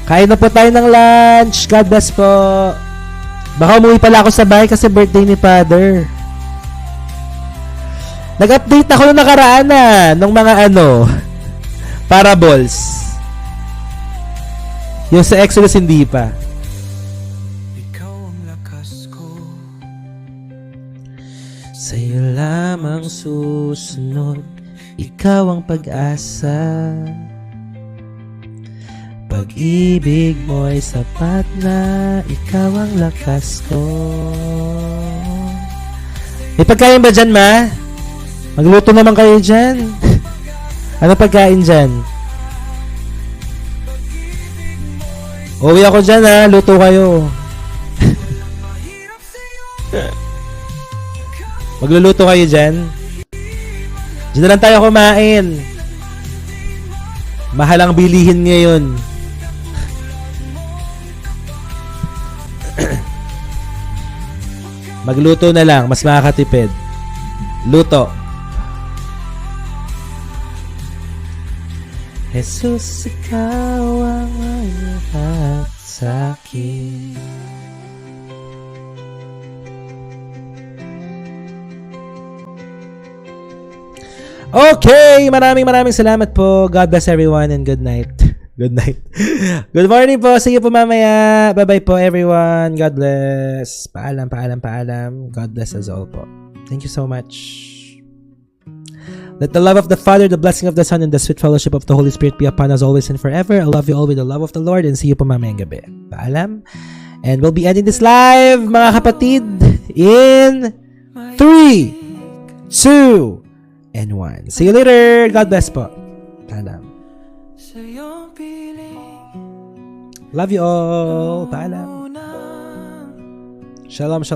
Kain na po tayo ng lunch. God bless po. Baka umuwi pala ako sa bahay kasi birthday ni Father. Nag-update ako nung nakaraan ng mga parables. Yung sa Exodus hindi pa. Sa'yo lamang susunod, ikaw ang pag-asa. Pag-ibig mo'y sapat na, ikaw ang lakas ko. May pagkain ba dyan, Ma? Magluto naman kayo dyan. Ano pagkain dyan? Uwi ako dyan, luto kayo. Magluluto kayo dyan. Diyan na lang tayo kumain. Mahal ang bilihin ngayon. Magluto na lang. Mas makakatipid. Luto. Jesus, ikaw ang lahat sa'kin. Okay, maraming salamat po. God bless everyone and good night. Good night. Good morning po. See you po mamaya. Bye-bye po everyone. God bless. Paalam. God bless us all po. Thank you so much. Let the love of the Father, the blessing of the Son, and the sweet fellowship of the Holy Spirit be upon us always and forever. I love you all with the love of the Lord and see you po mamayang gabi. Paalam. And we'll be ending this live, mga kapatid, in 3, 2, and 1. See you later. God bless po. Paalam. Love you all. Paalam. Shalom.